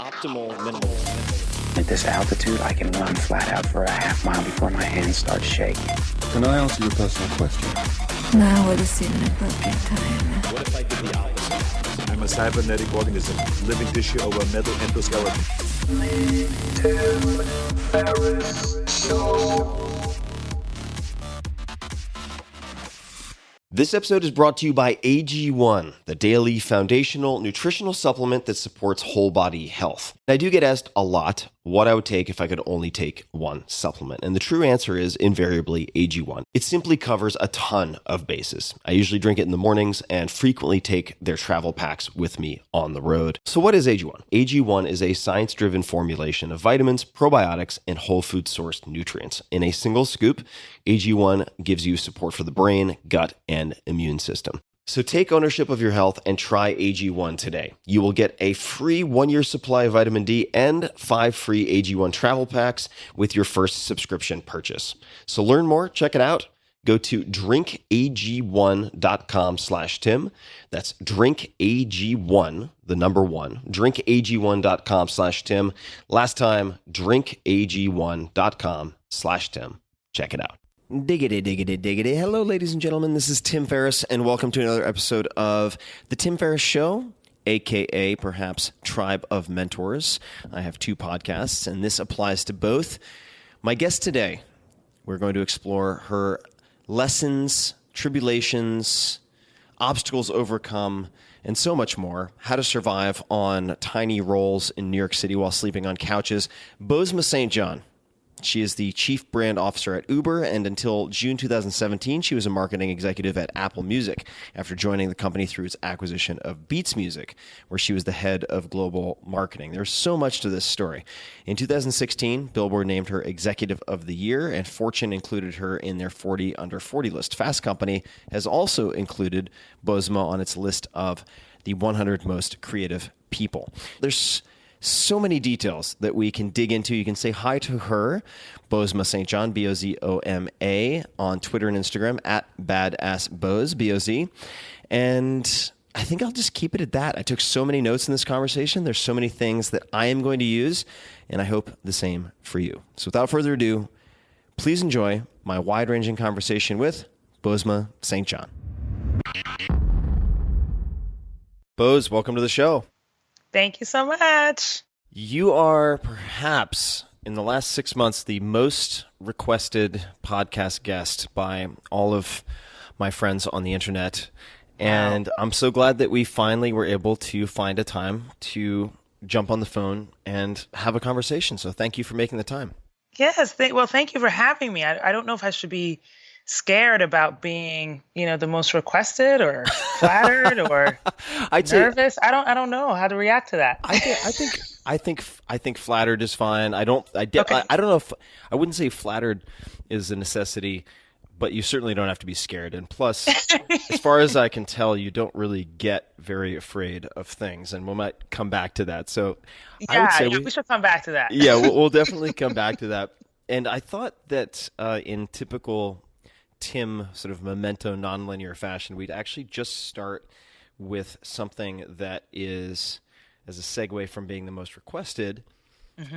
optimal minimum. At this altitude, I can run flat out for a half mile before my hands start shaking. Can I answer your personal question? Now would seem an appropriate time. What if I did the opposite? I'm a cybernetic organism, living tissue over a metal endoskeleton. This episode is brought to you by AG1, the daily foundational nutritional supplement that supports whole body health. I do get asked a lot what I would take if I could only take one supplement. And the true answer is invariably AG1. It simply covers a ton of bases. I usually drink it in the mornings and frequently take their travel packs with me on the road. So what is AG1? AG1 is a science-driven formulation of vitamins, probiotics, and whole food sourced nutrients. In a single scoop, AG1 gives you support for the brain, gut, and immune system. So take ownership of your health and try AG1 today. You will get a free 1-year supply of vitamin D and 5 free AG1 travel packs with your first subscription purchase. So learn more, check it out. Go to drinkag1.com/Tim. That's drinkag1, the number 1, drinkag1.com/Tim. Last time, drinkag1.com/Tim. Check it out. Diggity, diggity, diggity. Hello, ladies and gentlemen. This is Tim Ferriss, and welcome to another episode of The Tim Ferriss Show, a.k.a. perhaps Tribe of Mentors. I have 2 podcasts, and this applies to both. My guest today, we're going to explore her lessons, tribulations, obstacles overcome, and so much more. How to survive on tiny rolls in New York City while sleeping on couches. Bozoma St. John. She is the chief brand officer at Uber, and until June 2017, she was a marketing executive at Apple Music after joining the company through its acquisition of Beats Music, where she was the head of global marketing. There's so much to this story. In 2016, Billboard named her Executive of the Year, and Fortune included her in their 40 Under 40 list. Fast Company has also included Bozoma on its list of the 100 most creative people. There's so many details that we can dig into. You can say hi to her, Bozoma St. John, Bozoma, on Twitter and Instagram, at badassboz, B-O-Z. And I think I'll just keep it at that. I took so many notes in this conversation. There's so many things that I am going to use, and I hope the same for you. So without further ado, please enjoy my wide-ranging conversation with Bozoma St. John. Boz, welcome to the show. Thank you so much. You are perhaps, in the last 6 months, the most requested podcast guest by all of my friends on the internet. And I'm so glad that we finally were able to find a time to jump on the phone and have a conversation. So thank you for making the time. Yes. Thank you for having me. I don't know if I should be scared about being, the most requested or flattered or nervous. I don't know how to react to that. I think flattered is fine. I don't know if I wouldn't say flattered is a necessity, but you certainly don't have to be scared. And plus, as far as I can tell, you don't really get very afraid of things, and we might come back to that. So I would say we should come back to that. Yeah, we'll definitely come back to that. And I thought that in typical Tim sort of memento nonlinear fashion, we'd actually just start with something that is, as a segue from being the most requested,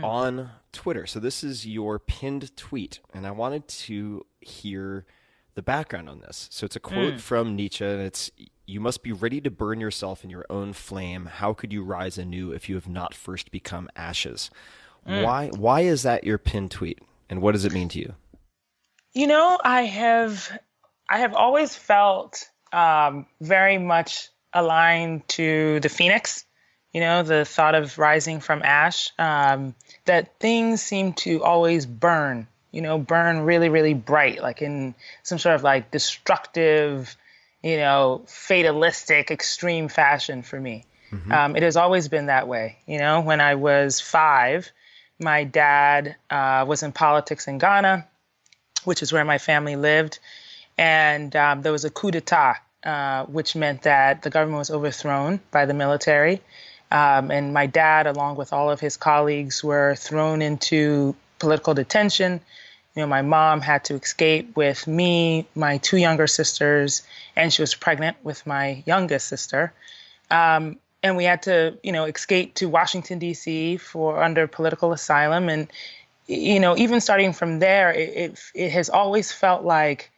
on Twitter. So this is your pinned tweet, and I wanted to hear the background on this. So it's a quote from Nietzsche, and it's, "You must be ready to burn yourself in your own flame. How could you rise anew if you have not first become ashes?" Why is that your pinned tweet, and what does it mean to you? I have always felt very much aligned to the phoenix, the thought of rising from ash, that things seem to always burn really, really bright, like in some sort of like destructive, fatalistic, extreme fashion for me. It has always been that way. When I was 5, my dad was in politics in Ghana, which is where my family lived. And there was a coup d'etat, which meant that the government was overthrown by the military. And my dad, along with all of his colleagues, were thrown into political detention. My mom had to escape with me, my 2 younger sisters, and she was pregnant with my youngest sister. and we had to, escape to Washington, D.C. for under political asylum. And, even starting from there, it has always felt like,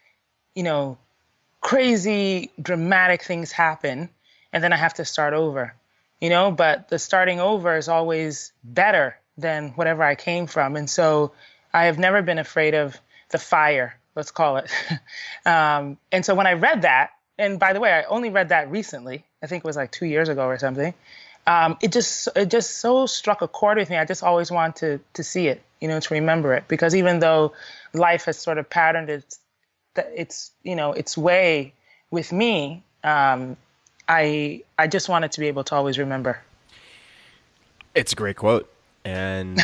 crazy, dramatic things happen, and then I have to start over, but the starting over is always better than whatever I came from. And so I have never been afraid of the fire, let's call it. And so when I read that, and by the way, I only read that recently, I think it was like 2 years ago or something, it just so struck a chord with me. I just always want to see it, to remember it, because even though life has sort of patterned its way with me, I just wanted to be able to always remember. It's a great quote. And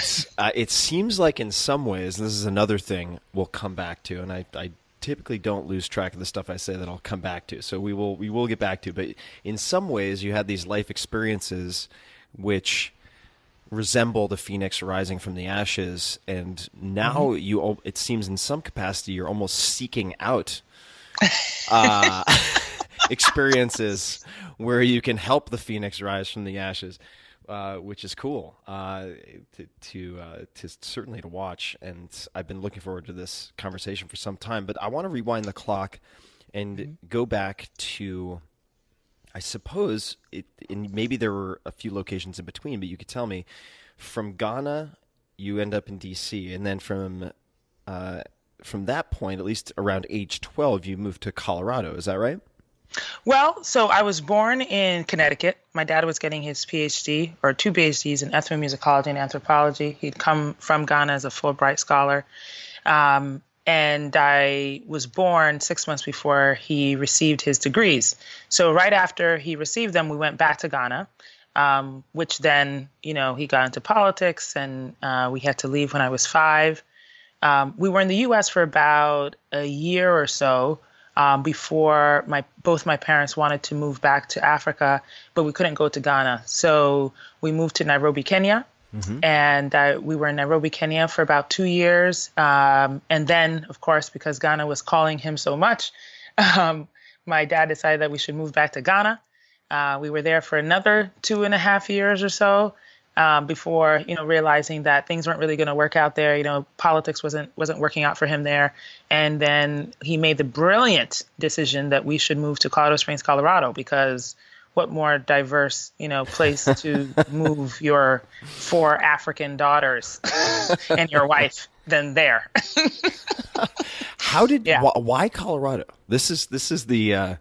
it seems like in some ways, and this is another thing we'll come back to, and I typically don't lose track of the stuff I say that I'll come back to. So we will get back to, but in some ways you had these life experiences which resemble the phoenix rising from the ashes, and now it seems in some capacity you're almost seeking out experiences where you can help the phoenix rise from the ashes, which is cool to certainly to watch. And I've been looking forward to this conversation for some time. But I want to rewind the clock and go back to, I suppose, and maybe there were a few locations in between, but you could tell me, from Ghana, you end up in D.C., and then from that point, at least around age 12, you moved to Colorado. Is that right? Well, so I was born in Connecticut. My dad was getting his PhD, or 2 PhDs, in ethnomusicology and anthropology. He'd come from Ghana as a Fulbright scholar. And I was born 6 months before he received his degrees. So right after he received them, we went back to Ghana, which then, he got into politics, and we had to leave when I was 5. We were in the U.S. for about a year or so, before both my parents wanted to move back to Africa, but we couldn't go to Ghana. So we moved to Nairobi, Kenya, and we were in Nairobi, Kenya for about 2 years. And then, of course, because Ghana was calling him so much, my dad decided that we should move back to Ghana. We were there for another 2.5 years or so, before, realizing that things weren't really going to work out there. Politics wasn't working out for him there. And then he made the brilliant decision that we should move to Colorado Springs, Colorado, because what more diverse, place to move your 4 African daughters and your wife than there. Why Colorado? This is the,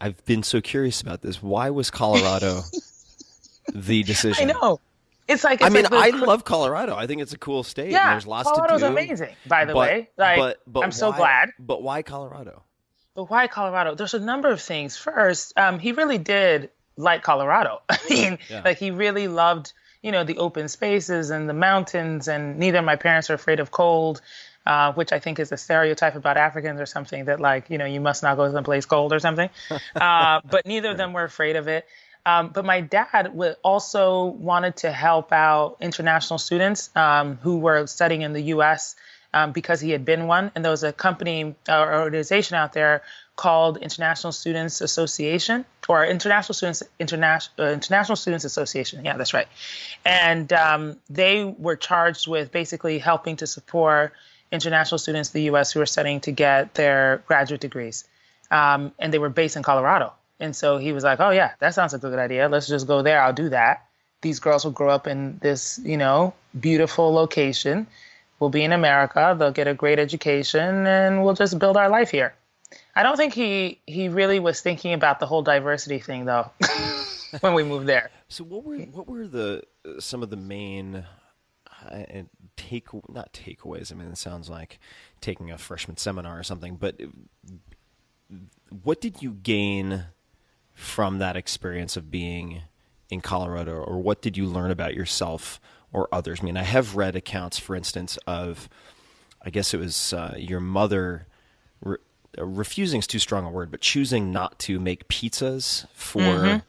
I've been so curious about this. Why was Colorado the decision? I know. I love Colorado. I think it's a cool state. Yeah, there's lots Colorado's to do. Amazing, by the way. But I'm so glad. But why Colorado? But why Colorado? There's a number of things. First, he really did like Colorado. I mean, he really loved, the open spaces and the mountains, and neither of my parents are afraid of cold, which I think is a stereotype about Africans or something, that you must not go someplace cold or something. But neither of them were afraid of it. But my dad also wanted to help out international students who were studying in the U.S. Because he had been one. And there was a company or organization out there called International Students Association, or International Students Association. Yeah, that's right. And they were charged with basically helping to support international students in the U.S. who were studying to get their graduate degrees. And they were based in Colorado. And so he was like, oh, yeah, that sounds like a good idea. Let's just go there. I'll do that. These girls will grow up in this, beautiful location. We'll be in America. They'll get a great education, and we'll just build our life here. I don't think he really was thinking about the whole diversity thing, though, when we moved there. So what were some of the main not takeaways? I mean, it sounds like taking a freshman seminar or something, but what did you gain from that experience of being in Colorado, or what did you learn about yourself or others? I mean, I have read accounts, for instance, of, I guess it was your mother refusing is too strong a word, but choosing not to make pizzas for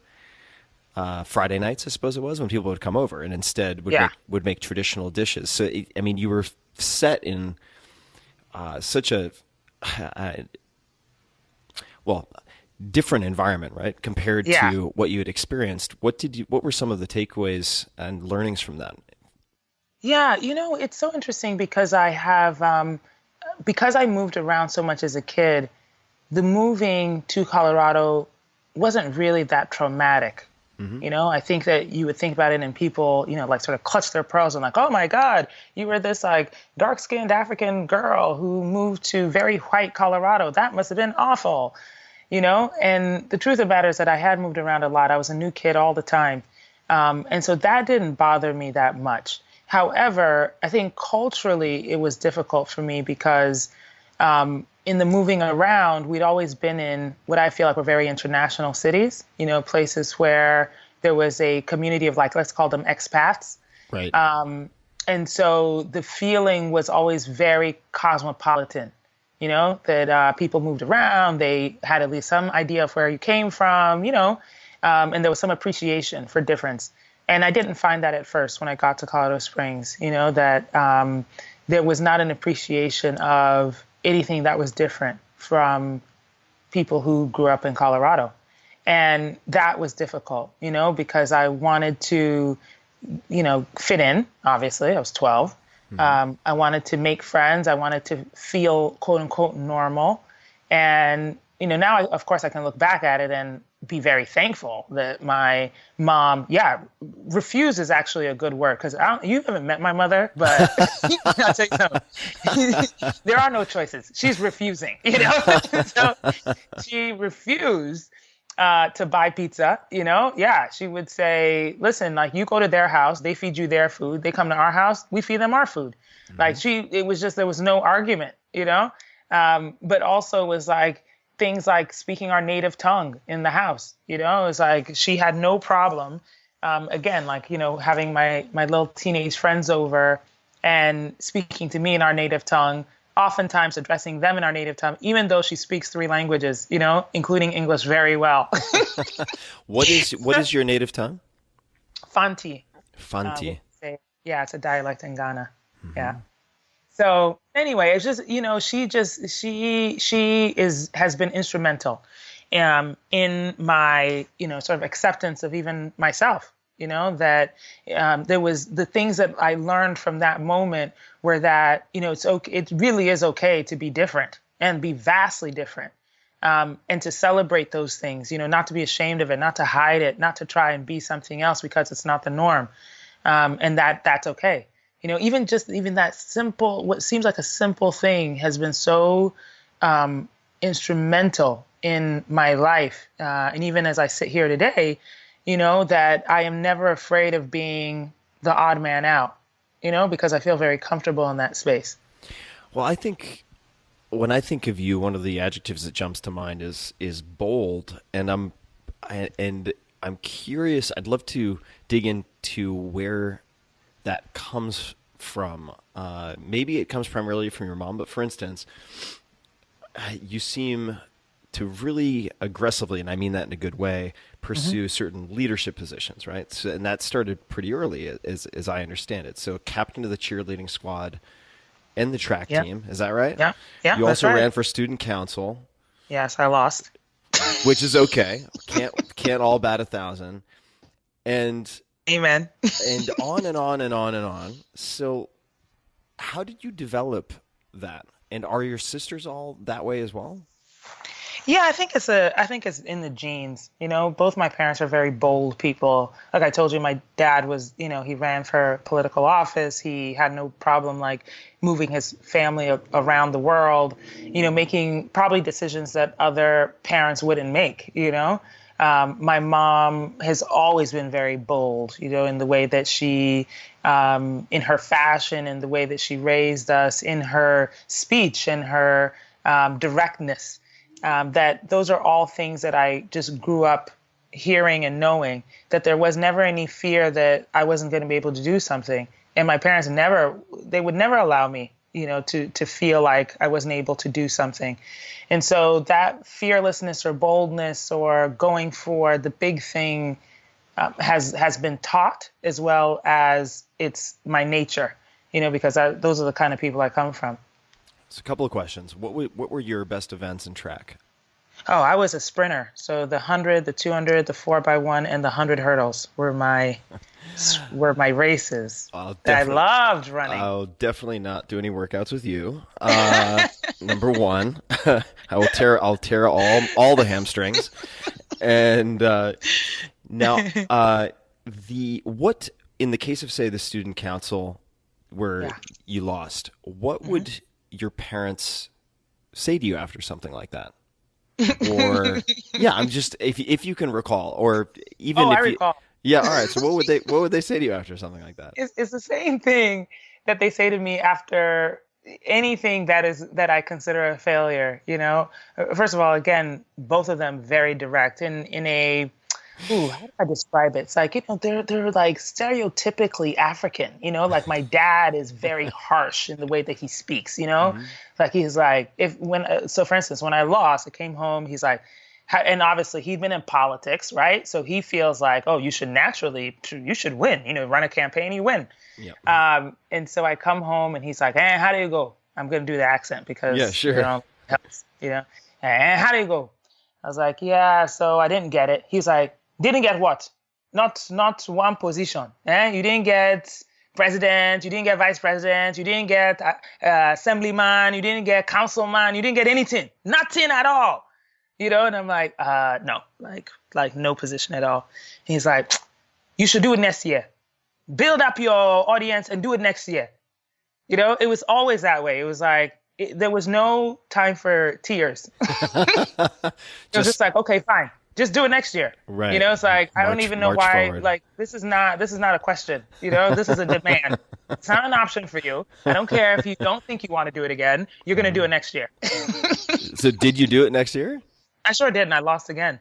Friday nights, I suppose it was, when people would come over, and instead would make traditional dishes. So, you were set in such a well, different environment, right? Compared Yeah. to what you had experienced. What were some of the takeaways and learnings from that? Yeah, it's so interesting because because I moved around so much as a kid, the moving to Colorado wasn't really that traumatic. I think that you would think about it and people, like sort of clutch their pearls and like, oh my God, you were this like dark-skinned African girl who moved to very white Colorado. That must have been awful, And the truth of the matter is that I had moved around a lot. I was a new kid all the time. And so that didn't bother me that much. However, I think culturally it was difficult for me because in the moving around, we'd always been in what I feel like were very international cities, places where there was a community of like, let's call them expats. Right. And so the feeling was always very cosmopolitan, that people moved around, they had at least some idea of where you came from, and there was some appreciation for difference. And I didn't find that at first when I got to Colorado Springs, that there was not an appreciation of anything that was different from people who grew up in Colorado. And that was difficult, because I wanted to, fit in, obviously. I was 12. I wanted to make friends. I wanted to feel, quote unquote, normal. And, now, of course, I can look back at it and be very thankful that my mom, refuse is actually a good word because you haven't met my mother, but I'll tell you something. There are no choices. She's refusing, So she refused to buy pizza, she would say, listen, like you go to their house, they feed you their food. They come to our house, we feed them our food. Like it was just, there was no argument, but also was like, things like speaking our native tongue in the house, it was like she had no problem. Again, like, having my little teenage friends over and speaking to me in our native tongue, oftentimes addressing them in our native tongue, even though she speaks 3 languages, including English very well. What is your native tongue? Fanti. Fanti. It's a dialect in Ghana. Yeah. So anyway, it's just, she has been instrumental in my, sort of acceptance of even myself, that there was the things that I learned from that moment were that, it's okay, it really is okay to be different and be vastly different. And to celebrate those things, not to be ashamed of it, not to hide it, not to try and be something else because it's not the norm. And that's okay. Even that simple, what seems like a simple thing has been so instrumental in my life. And even as I sit here today, that I am never afraid of being the odd man out, because I feel very comfortable in that space. Well, I think when I think of you, one of the adjectives that jumps to mind is bold. And I'm curious, I'd love to dig into where that comes from. Maybe it comes primarily from your mom, but for instance, you seem to really aggressively, and I mean that in a good way, pursue certain leadership positions, right? So, and that started pretty early, as I understand it. So, captain of the cheerleading squad and the track team, is that right? Yeah. You also right. ran for student council. Yes, I lost. Which is okay. Can't all bat 1,000. And Amen. and on and on and on and on. So how did you develop that? And are your sisters all that way as well? Yeah, I think it's in the genes. Both my parents are very bold people. Like I told you, my dad was, he ran for political office. He had no problem like moving his family around the world, making probably decisions that other parents wouldn't make, My mom has always been very bold, in the way that she, in her fashion, in the way that she raised us, in her speech, and her directness. That those are all things that I just grew up hearing and knowing, that there was never any fear that I wasn't going to be able to do something. And my parents they would never allow me, to feel like I wasn't able to do something. And so that fearlessness or boldness or going for the big thing has been taught, as well as it's my nature, because those are the kind of people I come from. So a couple of questions. What were your best events in track? Oh, I was a sprinter. So the 100, the 200, the 4x1, and the 100 hurdles were my races. I loved running. I'll definitely not do any workouts with you. Number one, I'll tear all the hamstrings. And now, what in the case of, say, the student council where you lost, what would your parents say to you after something like that? Or I'm just if you can recall, or even if I recall. Yeah, all right. So what would they say to you after something like that? It's the same thing that they say to me after anything that I consider a failure. First of all, again, both of them very direct in a. How do I describe it? It's like, they're like stereotypically African, like my dad is very harsh in the way that he speaks, like he's like, so for instance, when I lost, I came home, he's like, and obviously he'd been in politics, right? So he feels like, oh, you should win, run a campaign, you win. Yeah. And so I come home and he's like, how do you go? I'm going to do the accent because, yeah, sure. It helps, and how do you go? I was like, so I didn't get it. He's like, didn't get what? Not one position. You didn't get president. You didn't get vice president. You didn't get assemblyman. You didn't get councilman. You didn't get anything. Nothing at all. And I'm like, no, like no position at all. And he's like, you should do it next year. Build up your audience and do it next year. It was always that way. It was like, there was no time for tears. It was just like, okay, fine. Just do it next year. Right. It's like, I don't even know why, forward. like, this is not a question, this is a demand. It's not an option for you. I don't care if you don't think you want to do it again. You're going to do it next year. So did you do it next year? I sure did, and I lost again.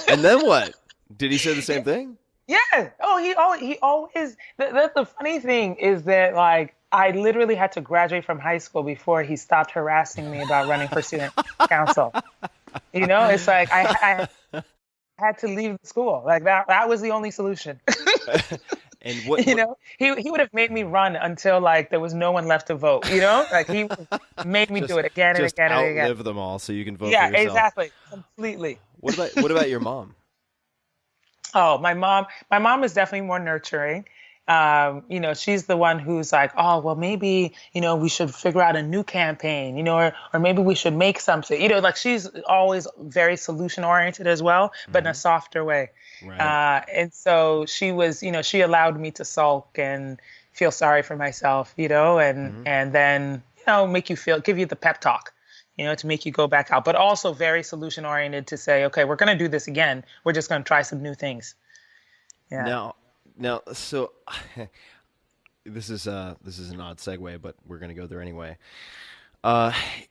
And then what? Did he say the same thing? Yeah. Oh, he always, the funny thing is that, like, I literally had to graduate from high school before he stopped harassing me about running for student council. It's like I had to leave school. Like that was the only solution. And what he would have made me run until like there was no one left to vote. Like he made me do it again and again and again. Just outlive them all so you can vote for Yeah, yourself. exactly. Completely. What about your mom? Oh, my mom is definitely more nurturing. She's the one who's like, oh, well, maybe, we should figure out a new campaign, or maybe we should make something, like she's always very solution oriented as well, but in a softer way. Right. And so she was, she allowed me to sulk and feel sorry for myself, and then, give you the pep talk, to make you go back out, but also very solution oriented to say, okay, we're going to do this again. We're just going to try some new things. Yeah. Now, so this is an odd segue, but we're going to go there anyway.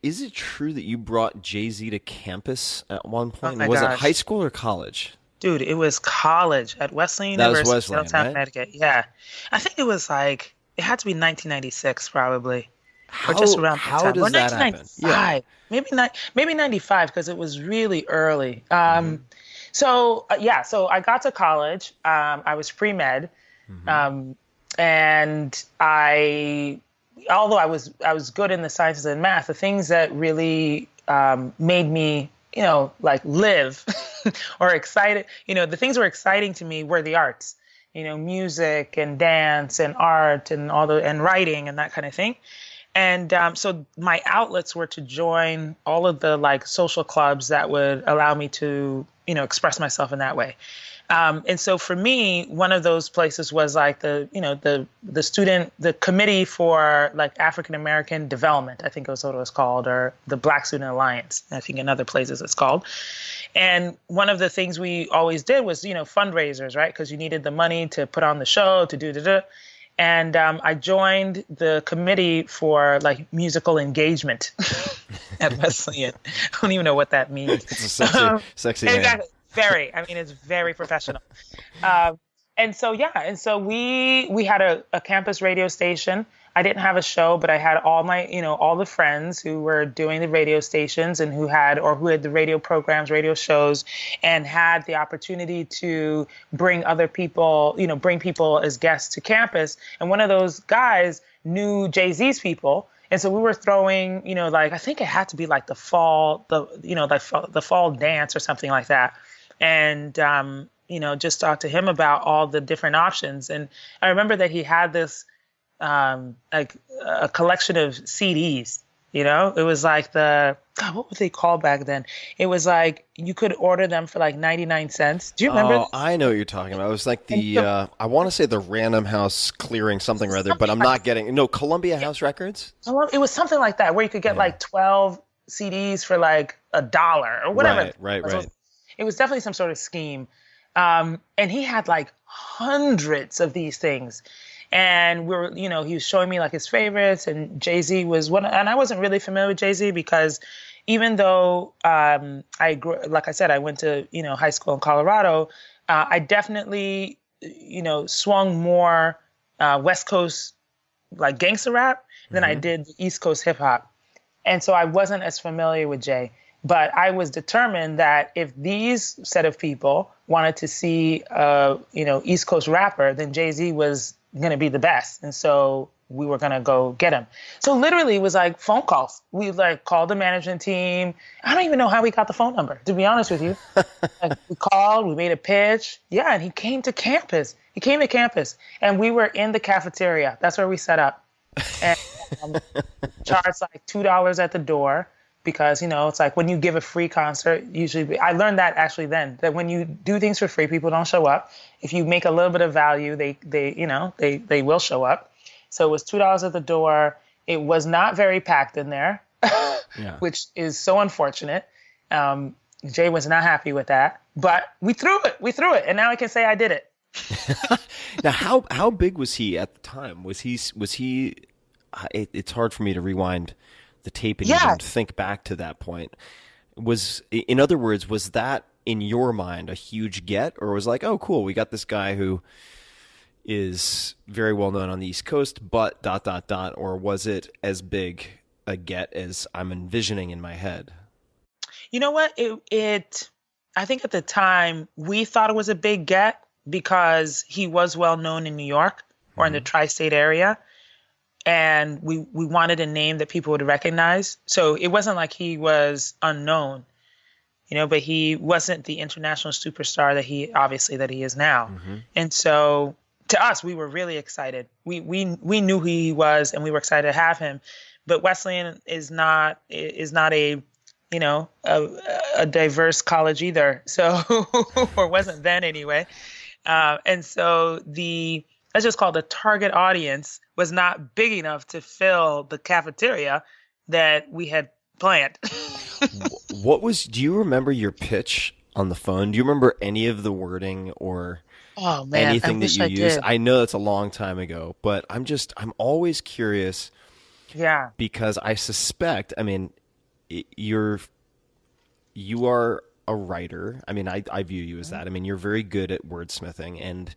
Is it true that you brought Jay-Z to campus at one point? Was it high school or college? Dude, it was college at Wesleyan University, Middletown, Connecticut. Yeah, I think it was like it had to be 1996 probably, or just around that time. Does that happen? Yeah. Maybe 95 because it was really early. So I got to college. I was pre-med, and although I was good in the sciences and math, the things that really made me, live or excited, the things that were exciting to me were the arts, music and dance and art and and writing and that kind of thing. And so my outlets were to join all of the social clubs that would allow me to, express myself in that way. And so for me, one of those places was the committee for African American development, I think was what it was called, or the Black Student Alliance, I think in other places it's called. And one of the things we always did was, fundraisers, right? Because you needed the money to put on the show, to do. And I joined the committee for musical engagement at Wesleyan. I don't even know what that means. It's a sexy name. Exactly. It's very professional. And so we had a campus radio station. I didn't have a show, but I had all my, all the friends who were doing the radio stations and who had the radio programs, radio shows, and had the opportunity to bring other people, bring people as guests to campus. And one of those guys knew Jay-Z's people. And so we were throwing, like I think it had to be like the fall, the fall dance or something like that. And just talked to him about all the different options. And I remember that he had this like a collection of CDs. It was like God, what were they called back then? It was like you could order them for like 99 cents. Do you remember? Oh, I know what you're talking about. It was like I want to say the Random House Clearing something or other, but I'm not getting. No, Columbia House Records? It was something like that where you could get like 12 CDs for like $1 or whatever. Right. It was definitely some sort of scheme. And he had like hundreds of these things. And he was showing me like his favorites, and Jay-Z was one. And I wasn't really familiar with Jay-Z because even though like I said, I went to high school in Colorado, I definitely swung more West Coast like gangster rap than I did the East Coast hip hop, and so I wasn't as familiar with Jay. But I was determined that if these set of people wanted to see East Coast rapper, then Jay-Z was going to be the best. And so we were going to go get him. So literally it was like phone calls. We like called the management team. I don't even know how we got the phone number, to be honest with you. Like, we called, we made a pitch. Yeah, and he came to campus. And we were in the cafeteria. That's where we set up. And charged like $2 at the door. Because, it's like when you give a free concert, usually, I learned that actually then, that when you do things for free, people don't show up. If you make a little bit of value, they will show up. So it was $2 at the door. It was not very packed in there, which is so unfortunate. Jay was not happy with that, but we threw it. And now I can say I did it. Now, how big was he at the time? Was he, it's hard for me to rewind the tape and even think back to that point. In other words, was that in your mind a huge get, or was like, oh, cool, we got this guy who is very well known on the East Coast, but ... or was it as big a get as I'm envisioning in my head? You know what? I think at the time we thought it was a big get because he was well known in New York or in the tri-state area. And we wanted a name that people would recognize. So it wasn't like he was unknown, but he wasn't the international superstar that he is now. And so to us, we were really excited. We knew who he was, and we were excited to have him. But Wesleyan is not a diverse college either. So, or wasn't then anyway. And so let's just call it the target audience was not big enough to fill the cafeteria that we had planned. Do you remember your pitch on the phone? Do you remember any of the wording or anything that you used? I know that's a long time ago, but I'm always curious. Yeah. Because I suspect, you are a writer. I view you as that. You're very good at wordsmithing, and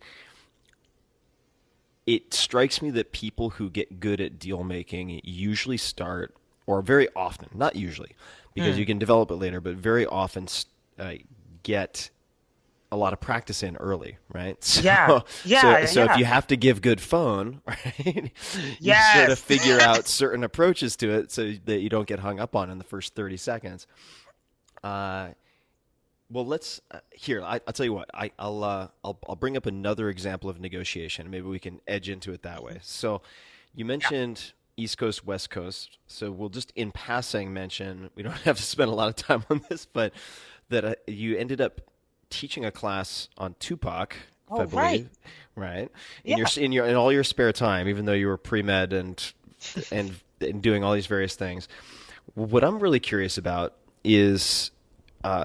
it strikes me that people who get good at deal making usually start, or very often, not usually, because you can develop it later, but very often get a lot of practice in early, right? So, So if you have to give good phone, right, you sort of figure out certain approaches to it so that you don't get hung up on in the first 30 seconds. Well, let's here. I'll tell you what. I'll bring up another example of negotiation. Maybe we can edge into it that way. So, you mentioned East Coast, West Coast. So we'll just in passing mention. We don't have to spend a lot of time on this, but that you ended up teaching a class on Tupac. Oh, I believe, right? In all your spare time, even though you were pre-med and doing all these various things. What I'm really curious about is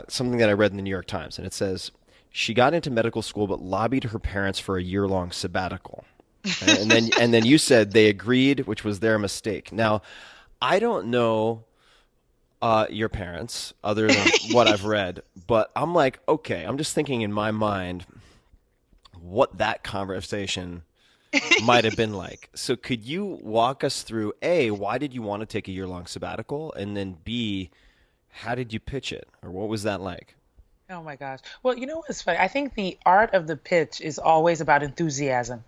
something that I read in the New York Times, and it says she got into medical school but lobbied her parents for a year-long sabbatical. Right? and then you said they agreed, which was their mistake. Now, I don't know your parents other than what I've read, but I'm like, okay, I'm just thinking in my mind what that conversation might have been like. So could you walk us through, A, why did you want to take a year-long sabbatical, and then B, how did you pitch it, or what was that like? Oh my gosh. Well, you know what's funny? I think the art of the pitch is always about enthusiasm.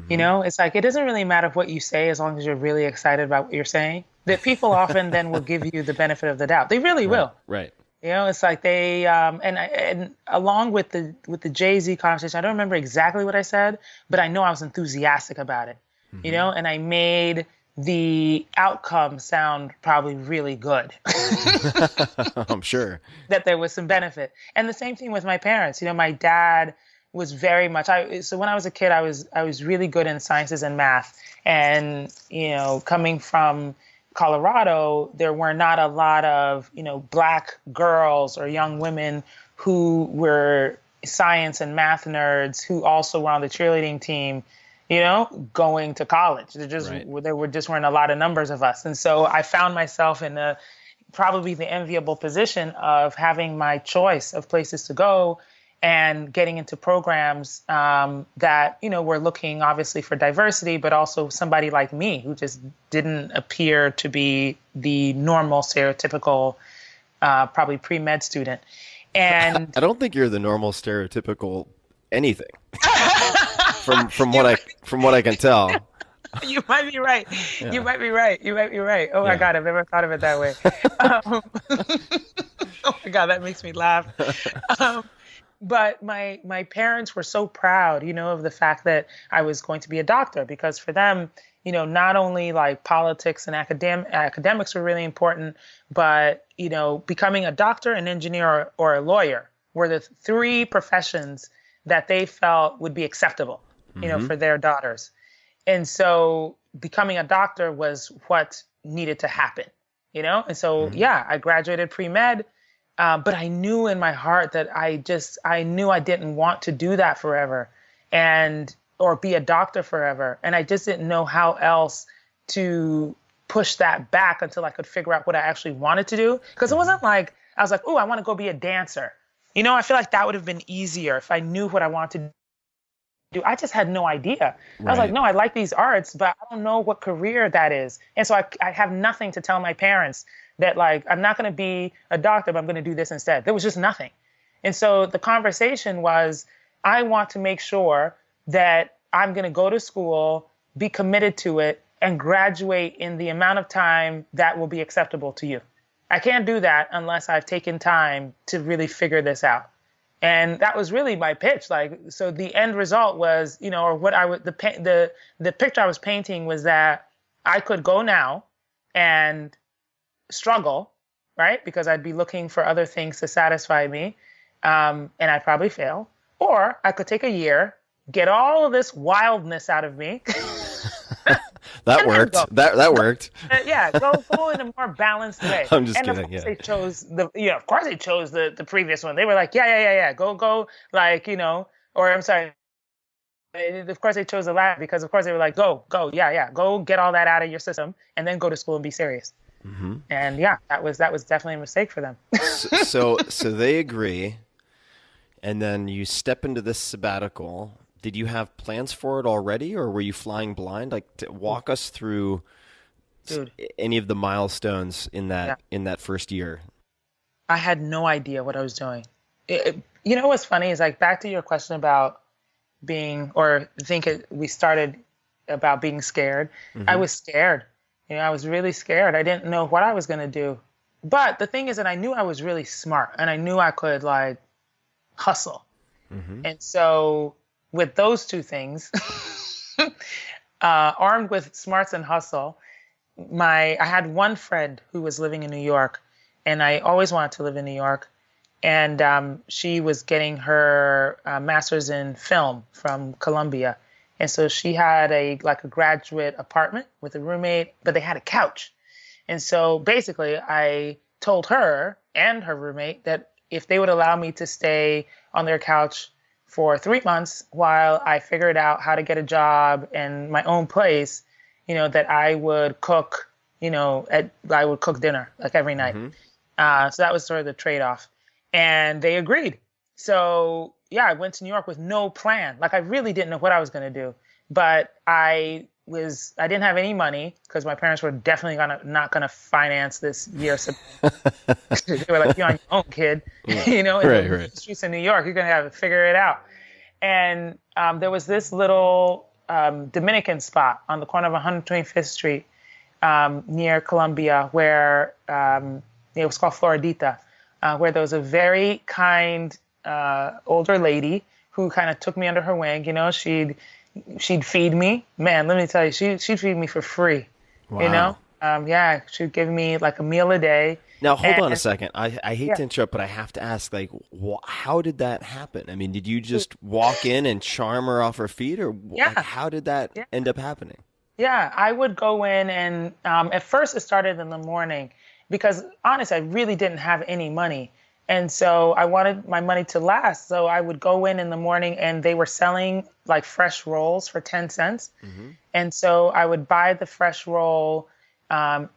You know, it's like, it doesn't really matter what you say as long as you're really excited about what you're saying. That people often then will give you the benefit of the doubt. They really will. Right. You know, it's like they and along with the Jay-Z conversation, I don't remember exactly what I said, but I know I was enthusiastic about it. You know, and I made the outcome sound probably really good. I'm sure that there was some benefit. And the same thing with my parents. You know, my dad was very much so when I was a kid, I was really good in sciences and math. And, you know, coming from Colorado, there were not a lot of, you know, Black girls or young women who were science and math nerds who also were on the cheerleading team, you know, going to college. There weren't a lot of numbers of us. And so I found myself in probably the enviable position of having my choice of places to go and getting into programs that, you know, were looking obviously for diversity, but also somebody like me who just didn't appear to be the normal, stereotypical, probably pre-med student. And I don't think you're the normal, stereotypical anything. From what I can tell. You might be right. Yeah. You might be right. Oh my God, I've never thought of it that way. Oh my God, that makes me laugh. But my parents were so proud, you know, of the fact that I was going to be a doctor, because for them, you know, not only like politics and academics were really important, but, you know, becoming a doctor, an engineer, or a lawyer were the three professions that they felt would be acceptable, you know, for their daughters. And so becoming a doctor was what needed to happen, you know? And so, yeah, I graduated pre-med, but I knew in my heart that I knew I didn't want to do that forever or be a doctor forever. And I just didn't know how else to push that back until I could figure out what I actually wanted to do. Because it wasn't like, I was like, oh, I want to go be a dancer. You know, I feel like that would have been easier if I knew what I wanted to do. I just had no idea. Right. I was like, no, I like these arts, but I don't know what career that is. And so I have nothing to tell my parents that, like, I'm not going to be a doctor, but I'm going to do this instead. There was just nothing. And so the conversation was, I want to make sure that I'm going to go to school, be committed to it, and graduate in the amount of time that will be acceptable to you. I can't do that unless I've taken time to really figure this out. And that was really my pitch. Like, so the end result was, you know, or what I would, the picture I was painting was that I could go now and struggle, right? Because I'd be looking for other things to satisfy me. And I'd probably fail. Or I could take a year, get all of this wildness out of me. That worked. That worked. Yeah, go in a more balanced way. I'm just and kidding. Of course they chose of course they chose the previous one. They were like, yeah. Go, like, you know, or I'm sorry. Of course they chose the latter because of course they were like, go, yeah, go get all that out of your system and then go to school and be serious. Mm-hmm. And yeah, that was definitely a mistake for them. so they agree, and then you step into this sabbatical. Did you have plans for it already, or were you flying blind? Like, walk us through any of the milestones in that first year. I had no idea what I was doing. You know what's funny is, like, back to your question about we started about being scared. Mm-hmm. I was scared. You know, I was really scared. I didn't know what I was going to do. But the thing is that I knew I was really smart, and I knew I could, like, hustle. Mm-hmm. And so with those two things, armed with smarts and hustle, I had one friend who was living in New York, and I always wanted to live in New York. And she was getting her master's in film from Columbia. And so she had a graduate apartment with a roommate, but they had a couch. And so basically I told her and her roommate that if they would allow me to stay on their couch for 3 months while I figured out how to get a job and my own place, you know, that I would cook, you know, I would cook dinner like every night. Mm-hmm. So that was sort of the trade-off. And they agreed. So yeah, I went to New York with no plan. Like, I really didn't know what I was going to do, but I didn't have any money because my parents were definitely not going to finance this year. They were like, you're on your own, kid. Yeah. You know, in the streets of New York, you're going to have to figure it out. And there was this little Dominican spot on the corner of 125th Street near Columbia where it was called Floridita, where there was a very kind older lady who kind of took me under her wing. You know, she'd feed me. Man, let me tell you, she'd feed me for free. Wow. You know, yeah, she'd give me like a meal a day. Now, hold on a second. I hate to interrupt, but I have to ask, like, how did that happen? I mean, did you just walk in and charm her off her feet, or like, how did that end up happening? Yeah, I would go in and at first it started in the morning because honestly, I really didn't have any money. And so I wanted my money to last. So I would go in the morning and they were selling like fresh rolls for 10 cents. Mm-hmm. And so I would buy the fresh roll,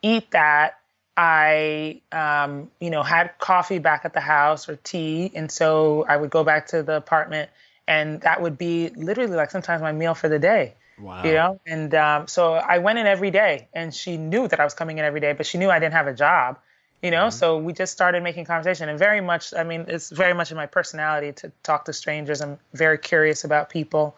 eat that. I, had coffee back at the house or tea. And so I would go back to the apartment and that would be literally like sometimes my meal for the day. Wow. You know, and so I went in every day and she knew that I was coming in every day, but she knew I didn't have a job, you know, so we just started making conversation and very much, I mean, it's very much in my personality to talk to strangers. I'm very curious about people.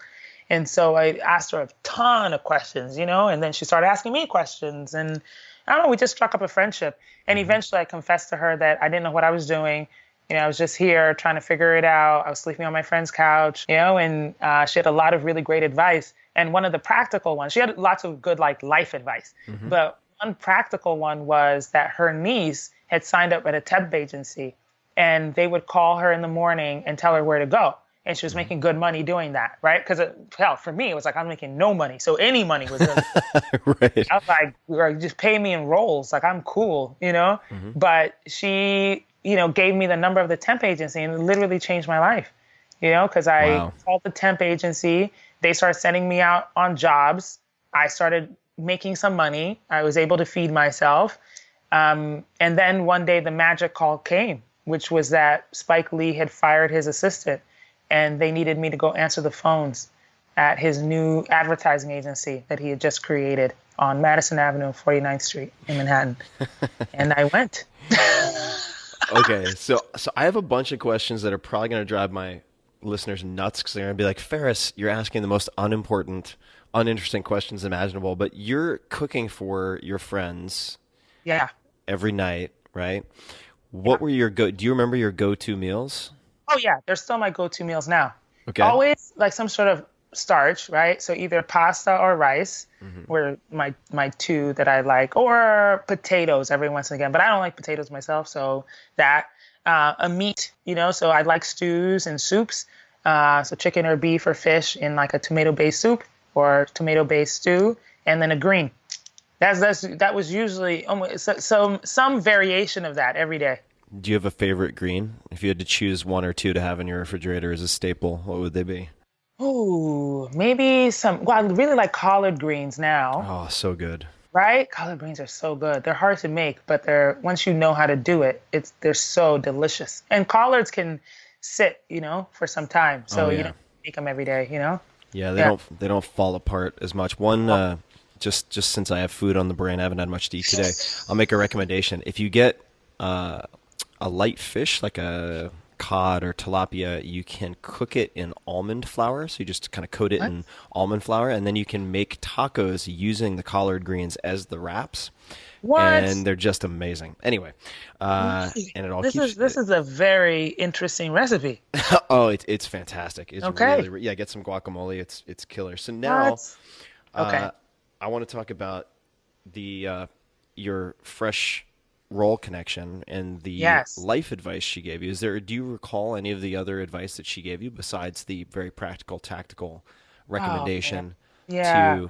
And so I asked her a ton of questions, you know, and then she started asking me questions and I don't know, we just struck up a friendship. And eventually I confessed to her that I didn't know what I was doing. You know, I was just here trying to figure it out. I was sleeping on my friend's couch, you know, and she had a lot of really great advice. And one of the practical ones, she had lots of good like life advice, but one practical one was that her niece had signed up at a temp agency and they would call her in the morning and tell her where to go. And she was making good money doing that, right? Because, hell, for me, it was like I'm making no money. So any money was good. Right. I was like, just pay me in rolls. Like, I'm cool, you know? But she, gave me the number of the temp agency and it literally changed my life, you know? Because I called the temp agency. They started sending me out on jobs. I started making some money. I was able to feed myself. And then one day the magic call came, which was that Spike Lee had fired his assistant and they needed me to go answer the phones at his new advertising agency that he had just created on Madison Avenue, 49th Street in Manhattan. And I went. Okay, so I have a bunch of questions that are probably going to drive my listeners nuts because they're going to be like, Ferris, you're asking the most unimportant, uninteresting questions imaginable, but you're cooking for your friends every night, right? What were your do you remember your go-to meals? Oh, yeah. They're still my go-to meals now. Okay. Always like some sort of starch, right? So either pasta or rice were my two that I like, or potatoes every once and again. But I don't like potatoes myself, so that. A meat, so I like stews and soups. So chicken or beef or fish in like a tomato-based soup or tomato-based stew, and then a green. That was usually some variation of that every day. Do you have a favorite green? If you had to choose one or two to have in your refrigerator as a staple, what would they be? Oh, maybe I really like collard greens now. Oh, so good. Right? Collard greens are so good. They're hard to make, but once you know how to do it, they're so delicious. And collards can sit, for some time. So you don't make them every day, Yeah, they don't fall apart as much. One just since I have food on the brain, I haven't had much to eat today. I'll make a recommendation. If you get a light fish like a cod or tilapia, you can cook it in almond flour. So you just kind of coat it in almond flour, and then you can make tacos using the collard greens as the wraps. What? And they're just amazing. Anyway, and it all this is a very interesting recipe. Oh, it's fantastic. It's okay. Really, get some guacamole. It's killer. So now, okay, I want to talk about your fresh roll connection and the life advice she gave you. Do you recall any of the other advice that she gave you besides the very practical, tactical recommendation? Yeah.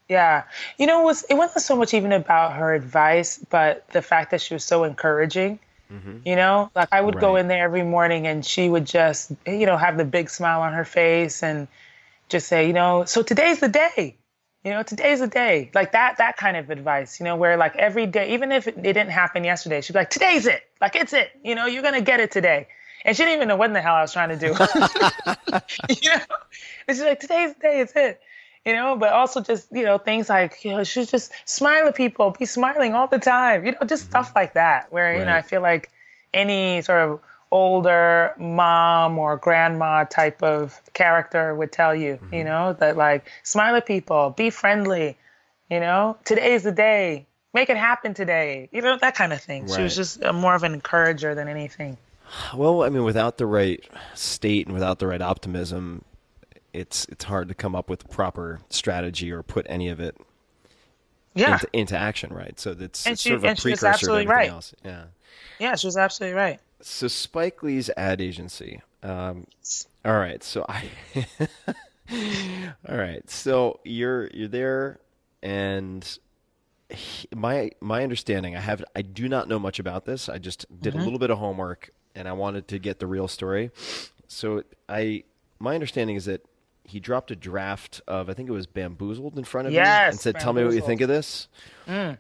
It wasn't so much even about her advice, but the fact that she was so encouraging. Like I would go in there every morning and she would just, have the big smile on her face and just say, so today's the day. Today's the day. Like that kind of advice, where like every day, even if it didn't happen yesterday, she'd be like, today's it. Like, it's it. You're going to get it today. And she didn't even know what in the hell I was trying to do. And she's like, today's the day, it's it. But also just, things like, she's just smile at people, be smiling all the time, just stuff like that, where, I feel like any sort of older mom or grandma type of character would tell you, you know, that like, smile at people, be friendly, you know, today's the day, make it happen today, you know, that kind of thing. She was just more of an encourager than anything. Well, I mean, without the right state and without the right optimism, it's hard to come up with a proper strategy or put any of it into action, right? So it's sort of a precursor to everything else. Yeah. Yeah, she was absolutely right. So Spike Lee's ad agency. All right. So all right. So you're there, and my understanding, I do not know much about this. I just did a little bit of homework, and I wanted to get the real story. So my understanding is that he dropped a draft of, I think it was Bamboozled in front of you and said, "Tell me what you think of this." Yeah,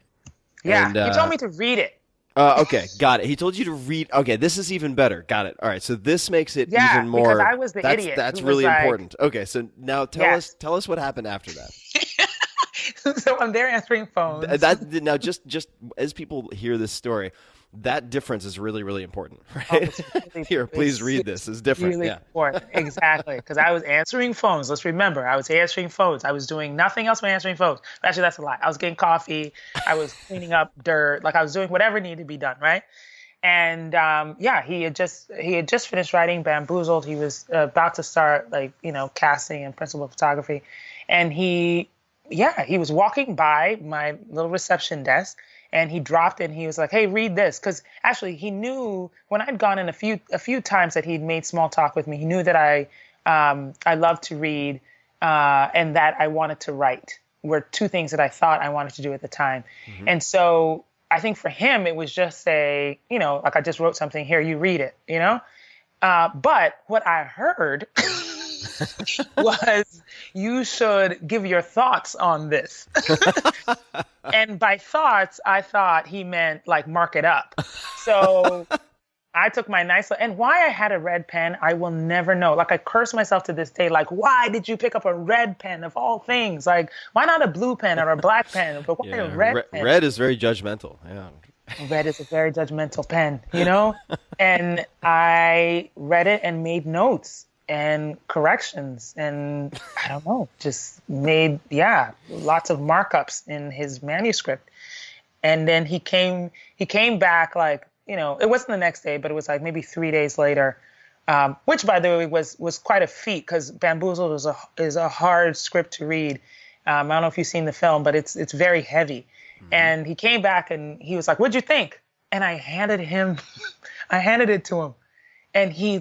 and, he told me to read it. Okay, got it. He told you to read. Okay, this is even better. Got it. All right, so this makes it even more. Because I was the idiot. That's really important. Okay, so now tell us what happened after that. So I'm there answering phones. Now just as people hear this story, that difference is really, really important, right? Here, please read this. It's different. Really important. Exactly. Because I was answering phones. Let's remember, I was answering phones. I was doing nothing else but answering phones. Actually, that's a lie. I was getting coffee. I was cleaning up dirt. Like I was doing whatever needed to be done, right? And he had just finished writing Bamboozled. He was about to start casting and principal photography, and he was walking by my little reception desk. And he dropped it and he was like, "Hey, read this." Because actually he knew when I'd gone in a few times that he'd made small talk with me, he knew that I loved to read and that I wanted to write were two things that I thought I wanted to do at the time. Mm-hmm. And so I think for him, it was just like I just wrote something, here, you read it, but what I heard was, you should give your thoughts on this. And by thoughts, I thought he meant like mark it up. So I took my and why I had a red pen, I will never know. Like I curse myself to this day, like, why did you pick up a red pen of all things? Like, why not a blue pen or a black pen? But why a red pen? Red is very judgmental. Yeah. Red is a very judgmental pen, And I read it and made notes and corrections, and I don't know, just made lots of markups in his manuscript. And then he came back it wasn't the next day, but it was like maybe 3 days later, which by the way was quite a feat, because Bamboozled is a hard script to read. I don't know if you've seen the film, but it's very heavy. Mm-hmm. And he came back and he was like, "What'd you think?" And I handed it to him. And he he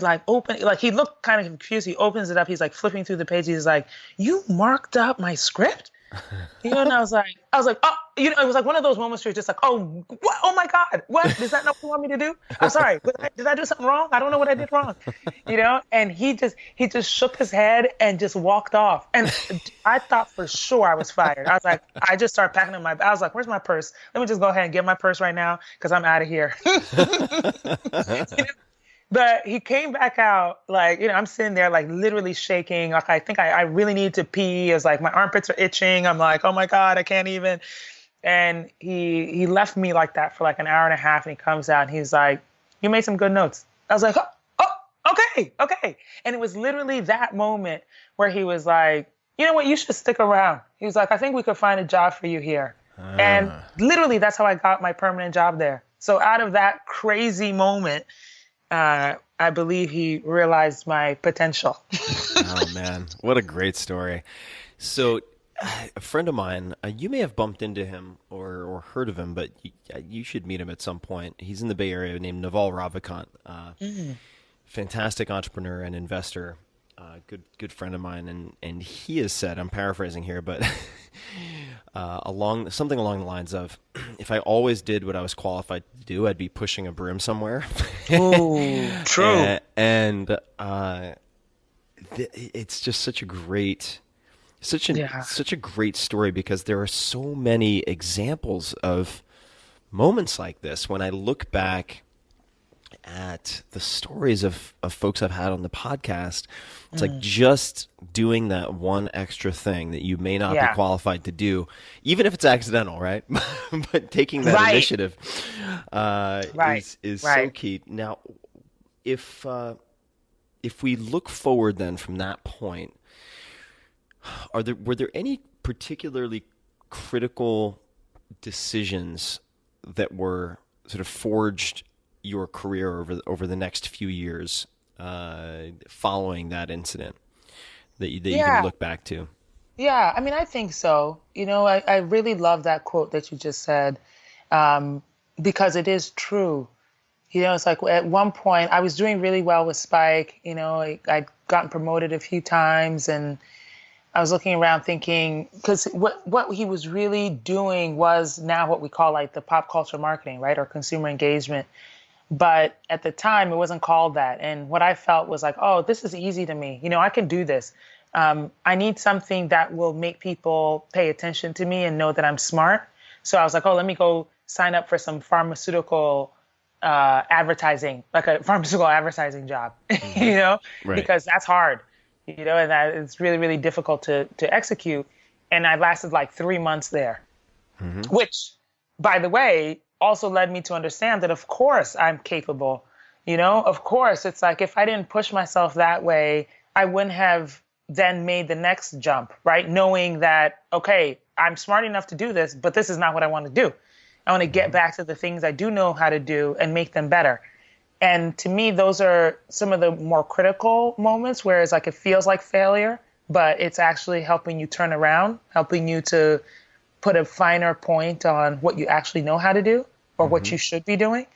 looked kind of confused. He opens it up. He's like flipping through the pages. He's like, "You marked up my script?" And I was like, oh, it was like one of those moments where you're just like, oh, what? Oh my God, what? Is that not what you want me to do? I'm sorry. Did I do something wrong? I don't know what I did wrong. And he just shook his head and just walked off. And I thought for sure I was fired. I was like, I just started packing up I was like, where's my purse? Let me just go ahead and get my purse right now, because I'm out of here. But he came back out, I'm sitting there, literally shaking. Like, I think I really need to pee. It's like my armpits are itching. I'm like, oh my God, I can't even. And he left me like that for an hour and a half. And he comes out and he's like, "You made some good notes." I was like, oh, okay. And it was literally that moment where he was like, "You know what? You should stick around." He was like, "I think we could find a job for you here." And literally that's how I got my permanent job there. So out of that crazy moment, I believe he realized my potential. Oh, man. What a great story. So a friend of mine, you may have bumped into him or heard of him, but you should meet him at some point. He's in the Bay Area, named Naval Ravikant. Fantastic entrepreneur and investor. Good friend of mine. And he has said, I'm paraphrasing here, but something along the lines of, if I always did what I was qualified to do, I'd be pushing a broom somewhere. Oh, true. And it's just such a great story, because there are so many examples of moments like this. When I look back at the stories of folks I've had on the podcast, it's like just doing that one extra thing that you may not be qualified to do, even if it's accidental, right? But taking that initiative is so key. Now, if we look forward then from that point, were there any particularly critical decisions that were sort of forged your career over the next few years following that incident that you can look back to? Yeah, I mean, I think so. I really love that quote that you just said, because it is true. It's like at one point I was doing really well with Spike. I'd gotten promoted a few times, and I was looking around thinking, because what he was really doing was now what we call like the pop culture marketing, right? Or consumer engagement. But at the time, it wasn't called that. And what I felt was like, oh, this is easy to me. I can do this. I need something that will make people pay attention to me and know that I'm smart. So I was like, oh, let me go sign up for some pharmaceutical advertising, like a pharmaceutical advertising job, Right. because that's hard, and that it's really, really difficult to execute. And I lasted like 3 months there, which, by the way, also led me to understand that, of course, I'm capable. Of course, it's like if I didn't push myself that way, I wouldn't have then made the next jump, right? Knowing that, okay, I'm smart enough to do this, but this is not what I want to do. I want to get back to the things I do know how to do and make them better. And to me, those are some of the more critical moments where it's like it feels like failure, but it's actually helping you turn around, helping you to put a finer point on what you actually know how to do or what you should be doing.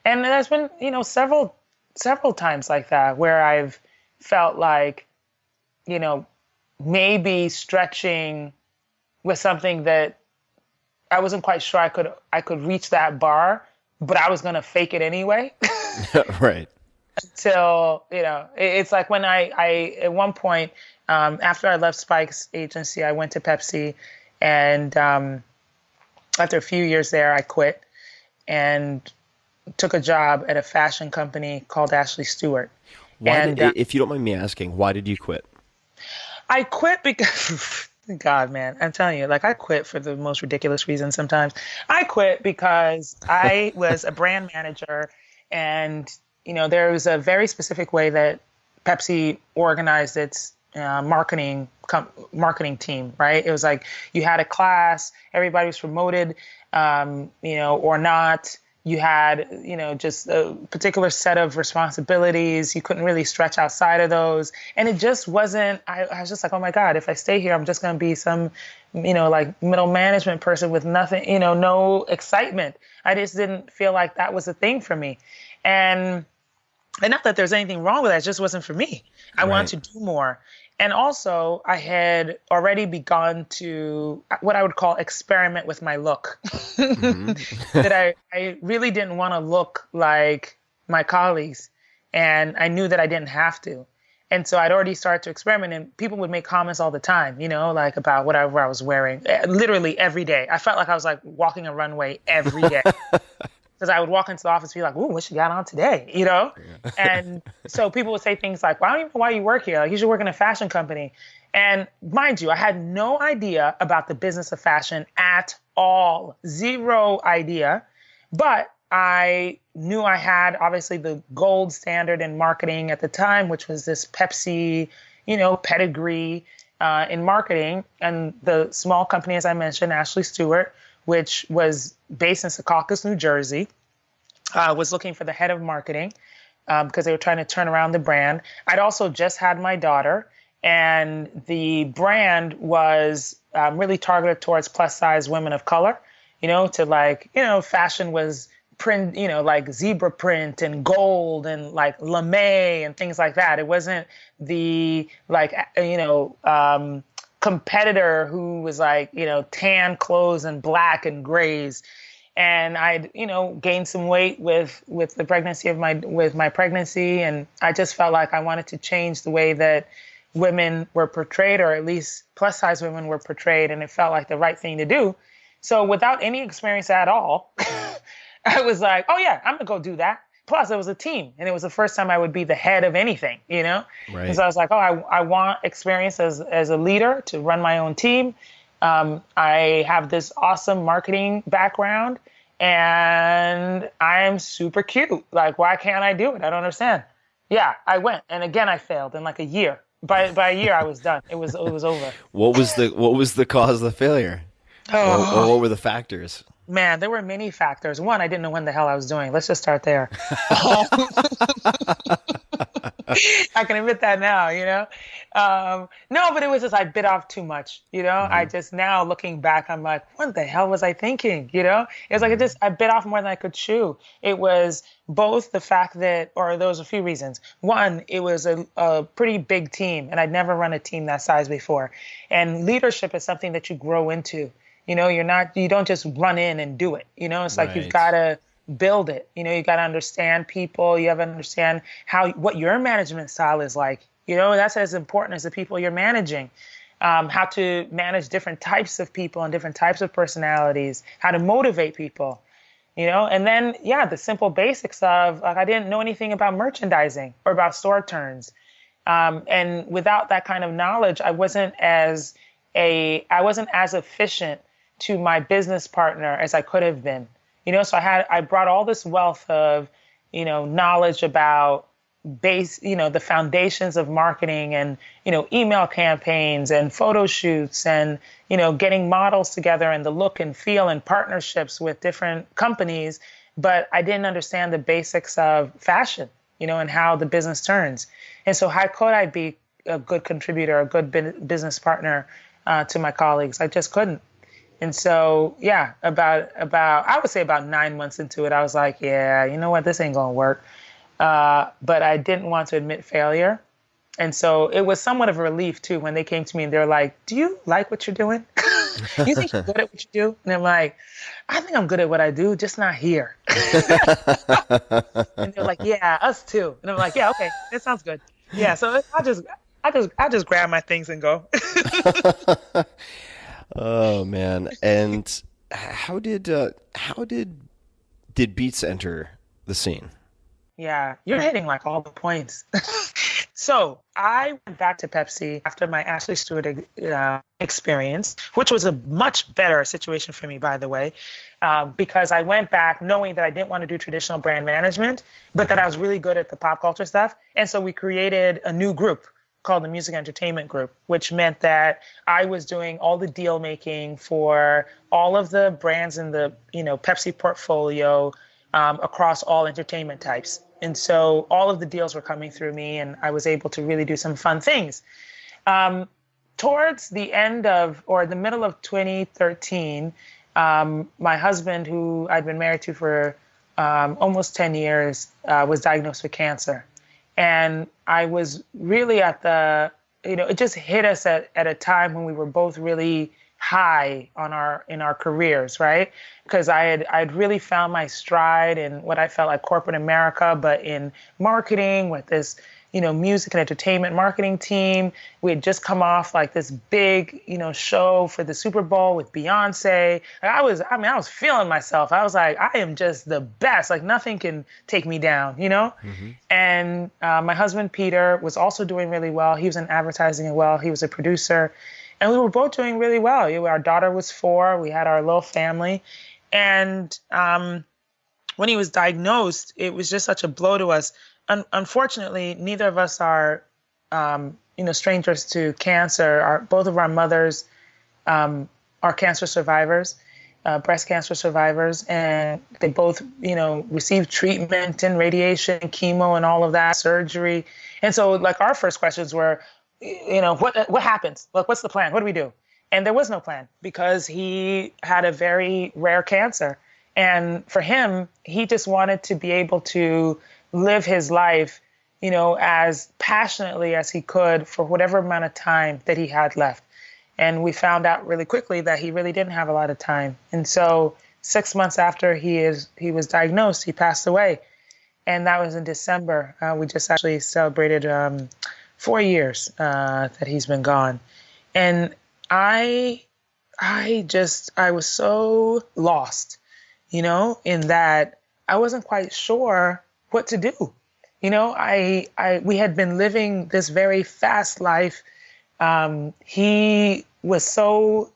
And there's been, several times like that where I've felt like, maybe stretching with something that I wasn't quite sure I could reach that bar, but I was going to fake it anyway. Right. Until, it's like when I at one point, after I left Spike's agency, I went to Pepsi, and after a few years there, I quit and took a job at a fashion company called Ashley Stewart. If you don't mind me asking, why did you quit? I quit because, God, man, I'm telling you, like I quit for the most ridiculous reasons sometimes. I quit because I was a brand manager, and, there was a very specific way that Pepsi organized its marketing team, right? It was like you had a class, everybody was promoted, or not. You had, just a particular set of responsibilities. You couldn't really stretch outside of those. And it just wasn't, I was just like, oh my God, if I stay here, I'm just going to be some, like middle management person with nothing, no excitement. I just didn't feel like that was a thing for me. And not that there's anything wrong with that, it just wasn't for me. I wanted to do more. And also, I had already begun to what I would call experiment with my look. That I really didn't want to look like my colleagues. And I knew that I didn't have to. And so I'd already started to experiment, and people would make comments all the time, like about whatever I was wearing, literally every day. I felt like I was like walking a runway every day. Because I would walk into the office and be like, ooh, what you got on today, Yeah. And so people would say things like, well, I don't even know why you work here. Like, you should work in a fashion company. And mind you, I had no idea about the business of fashion at all. Zero idea. But I knew I had, obviously, the gold standard in marketing at the time, which was this Pepsi, pedigree in marketing. And the small company, as I mentioned, Ashley Stewart, which was based in Secaucus, New Jersey, was looking for the head of marketing because they were trying to turn around the brand. I'd also just had my daughter, and the brand was really targeted towards plus size women of color, fashion was print, like zebra print and gold and like lame and things like that. It wasn't the competitor who was like, tan clothes and black and grays. And I'd, gained some weight with the pregnancy with my pregnancy. And I just felt like I wanted to change the way that women were portrayed, or at least plus size women were portrayed. And it felt like the right thing to do. So without any experience at all, I was like, oh yeah, I'm gonna go do that. Plus, it was a team, and it was the first time I would be the head of anything, Right. And so I was like, oh, I want experience as a leader to run my own team. I have this awesome marketing background, and I am super cute. Like, why can't I do it? I don't understand. Yeah, I went, and again I failed in like a year. By a year, I was done. It was over. What was the cause of the failure? Or Oh what were the factors? man, there were many factors. One, I didn't know what the hell I was doing. Let's just start there. I can admit that now, you know. No, but it was just I bit off too much, you know. I just now looking back, I'm like, what the hell was I thinking? You know, it was like I bit off more than I could chew. It was both the fact that, or there was a few reasons. One, it was a pretty big team, and I'd never run a team that size before. And leadership is something that you grow into. You know, you don't just run in and do it. You know, it's like you've Right. got to build it. You know, you got to understand people. You have to understand what your management style is like. You know, that's as important as the people you're managing. How to manage different types of people and different types of personalities. How to motivate people. You know, and then the simple basics of like I didn't know anything about merchandising or about store turns, and without that kind of knowledge, I wasn't as efficient to my business partner as I could have been. You know, so I brought all this wealth of, you know, knowledge about the foundations of marketing and, you know, email campaigns and photo shoots and, you know, getting models together and the look and feel and partnerships with different companies. But I didn't understand the basics of fashion, you know, and how the business turns. And so how could I be a good contributor, a good business partner to my colleagues? I just couldn't. And so, about I would say about 9 months into it, I was like, yeah, you know what, this ain't gonna work. But I didn't want to admit failure. And so it was somewhat of a relief too when they came to me and they're like, do you like what you're doing? You think you're good at what you do? And I'm like, I think I'm good at what I do, just not here. And they're like, yeah, us too. And I'm like, yeah, okay, that sounds good. Yeah, so I just grab my things and go. Oh man! And how did Beats enter the scene? Yeah, you're hitting like all the points. So I went back to Pepsi after my Ashley Stewart experience, which was a much better situation for me, by the way, because I went back knowing that I didn't want to do traditional brand management, but that I was really good at the pop culture stuff. And so we created a new group called the Music Entertainment Group, which meant that I was doing all the deal making for all of the brands in the, you know, Pepsi portfolio across all entertainment types. And so all of the deals were coming through me and I was able to really do some fun things. Towards the end of, or the middle of 2013, my husband, who I'd been married to for almost 10 years, was diagnosed with cancer. And I was really at it just hit us at a time when we were both really high in our careers, right? Because I'd really found my stride in what I felt like corporate America, but in marketing with this, you know, music and entertainment marketing team. We had just come off like this big, you know, show for the Super Bowl with Beyonce. I was feeling myself. I was like, I am just the best. Like nothing can take me down, you know? Mm-hmm. And my husband, Peter, was also doing really well. He was in advertising as well. He was a producer. And we were both doing really well. Our daughter was 4. We had our little family. And when he was diagnosed, it was just such a blow to us. Unfortunately, neither of us are, strangers to cancer. Both of our mothers are cancer survivors, breast cancer survivors, and they both, received treatment and radiation, chemo, and all of that, surgery. And so, like, our first questions were, what happens? Like, what's the plan? What do we do? And there was no plan because he had a very rare cancer. And for him, he just wanted to be able to live his life, as passionately as he could for whatever amount of time that he had left. And we found out really quickly that he really didn't have a lot of time. And so 6 months after he was diagnosed, he passed away. And that was in December. We just actually celebrated 4 years that he's been gone. And I was so lost, in that I wasn't quite sure what to do. We had been living this very fast life. He was so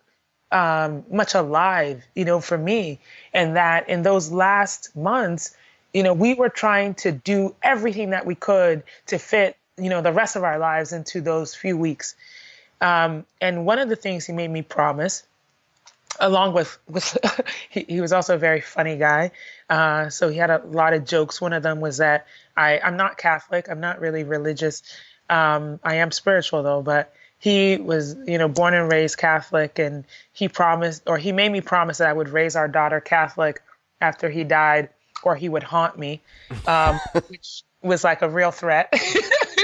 much alive, for me, and that in those last months, we were trying to do everything that we could to fit, the rest of our lives into those few weeks. And one of the things he made me promise, along with he was also a very funny guy. So he had a lot of jokes. One of them was that I'm not Catholic. I'm not really religious. I am spiritual though, but he was, born and raised Catholic, and he made me promise that I would raise our daughter Catholic after he died, or he would haunt me, which was like a real threat.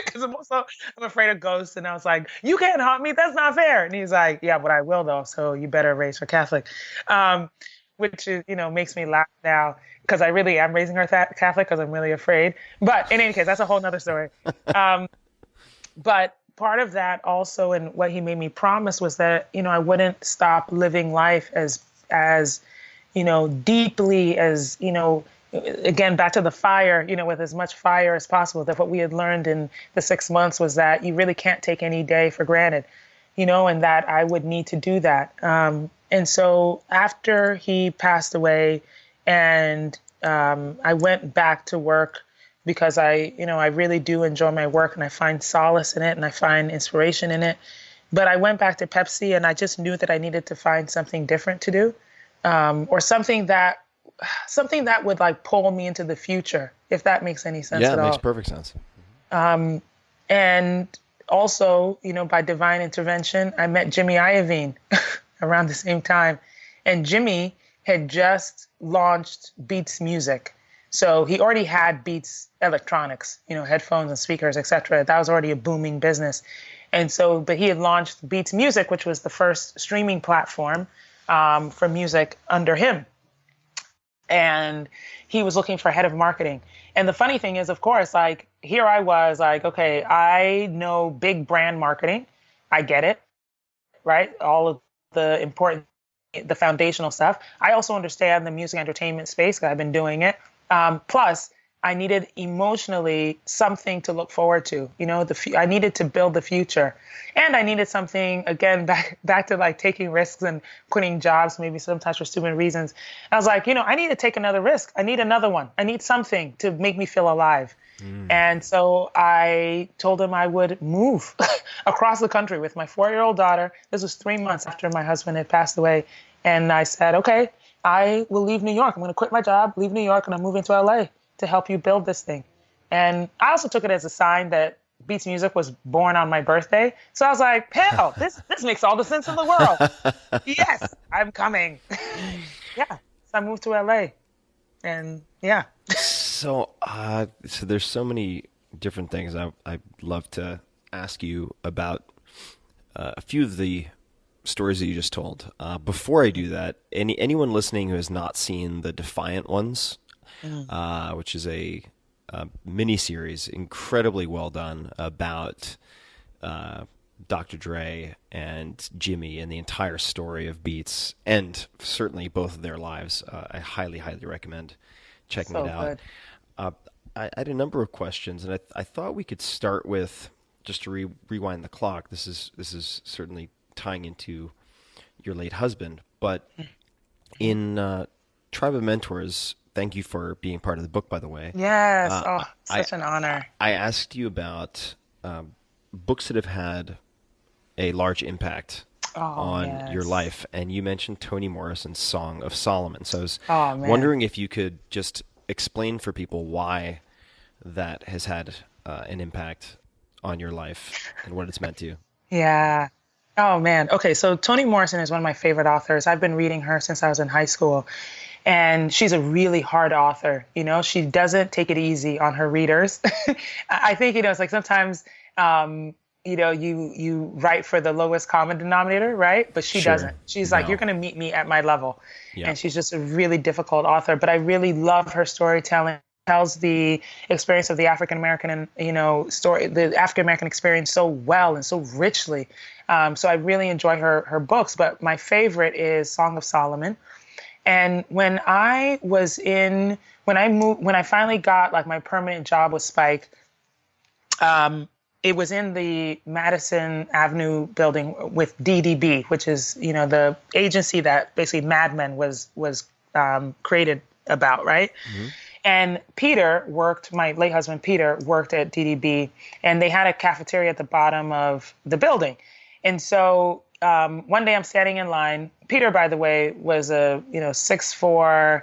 Because I'm afraid of ghosts. And I was like, you can't haunt me. That's not fair. And he's like, yeah, but I will though. So you better raise her Catholic, which is, makes me laugh now because I really am raising her Catholic because I'm really afraid. But in any case, that's a whole nother story. But part of that also, and what he made me promise, was that, I wouldn't stop living life as deeply as, again, back to the fire, with as much fire as possible. That what we had learned in the 6 months was that you really can't take any day for granted, and that I would need to do that. And so after he passed away, and I went back to work because I really do enjoy my work, and I find solace in it, and I find inspiration in it. But I went back to Pepsi, and I just knew that I needed to find something different to do, or something that would like pull me into the future, if that makes any sense at all. Yeah, it makes perfect sense. And also, by divine intervention, I met Jimmy Iovine around the same time. And Jimmy had just launched Beats Music. So he already had Beats Electronics, headphones and speakers, etc. That was already a booming business. And so, but he had launched Beats Music, which was the first streaming platform for music under him. And he was looking for a head of marketing. And the funny thing is, of course, like here I was like, okay, I know big brand marketing. I get it, right? All of the foundational stuff. I also understand the music entertainment space because I've been doing it. Plus, I needed emotionally something to look forward to. I needed to build the future, and I needed something again back to like taking risks and quitting jobs, maybe sometimes for stupid reasons. I was like, I need to take another risk. I need another one. I need something to make me feel alive. And so I told him I would move across the country with my 4-year-old daughter. This was 3 months after my husband had passed away, and I said, okay, I will leave New York. I'm going to quit my job, leave New York, and I'm moving to LA to help you build this thing. And I also took it as a sign that Beats Music was born on my birthday. So I was like, hell, this makes all the sense in the world. Yes, I'm coming. Yeah. So I moved to LA. And yeah. So there's so many different things I'd love to ask you about a few of the stories that you just told. Before I do that, anyone listening who has not seen the Defiant Ones, which is a mini-series, incredibly well done, about Dr. Dre and Jimmy and the entire story of Beats, and certainly both of their lives. I highly, highly recommend checking it out. I had a number of questions, and I thought we could start with, just to rewind the clock, this is certainly tying into your late husband, but in Tribe of Mentors, thank you for being part of the book, by the way. Yes. Such an honor. I asked you about books that have had a large impact on your life, and you mentioned Toni Morrison's Song of Solomon. So I was wondering if you could just explain for people why that has had an impact on your life and what it's meant to you. Yeah. Oh, man. Okay, so Toni Morrison is one of my favorite authors. I've been reading her since I was in high school. And she's a really hard author. She doesn't take it easy on her readers. I think, it's like sometimes, you write for the lowest common denominator, right? But she doesn't. She's like, you're going to meet me at my level. Yeah. And she's just a really difficult author. But I really love her storytelling. Tells the experience of the African-American and, story, the African-American experience so well and so richly. So I really enjoy her books. But my favorite is Song of Solomon. And when I finally got like my permanent job with Spike, it was in the Madison Avenue building with DDB, which is, the agency that basically Mad Men was created about, right? Mm-hmm. And my late husband, Peter, worked at DDB, and they had a cafeteria at the bottom of the building. And so one day I'm standing in line. Peter, by the way, was a 6'4",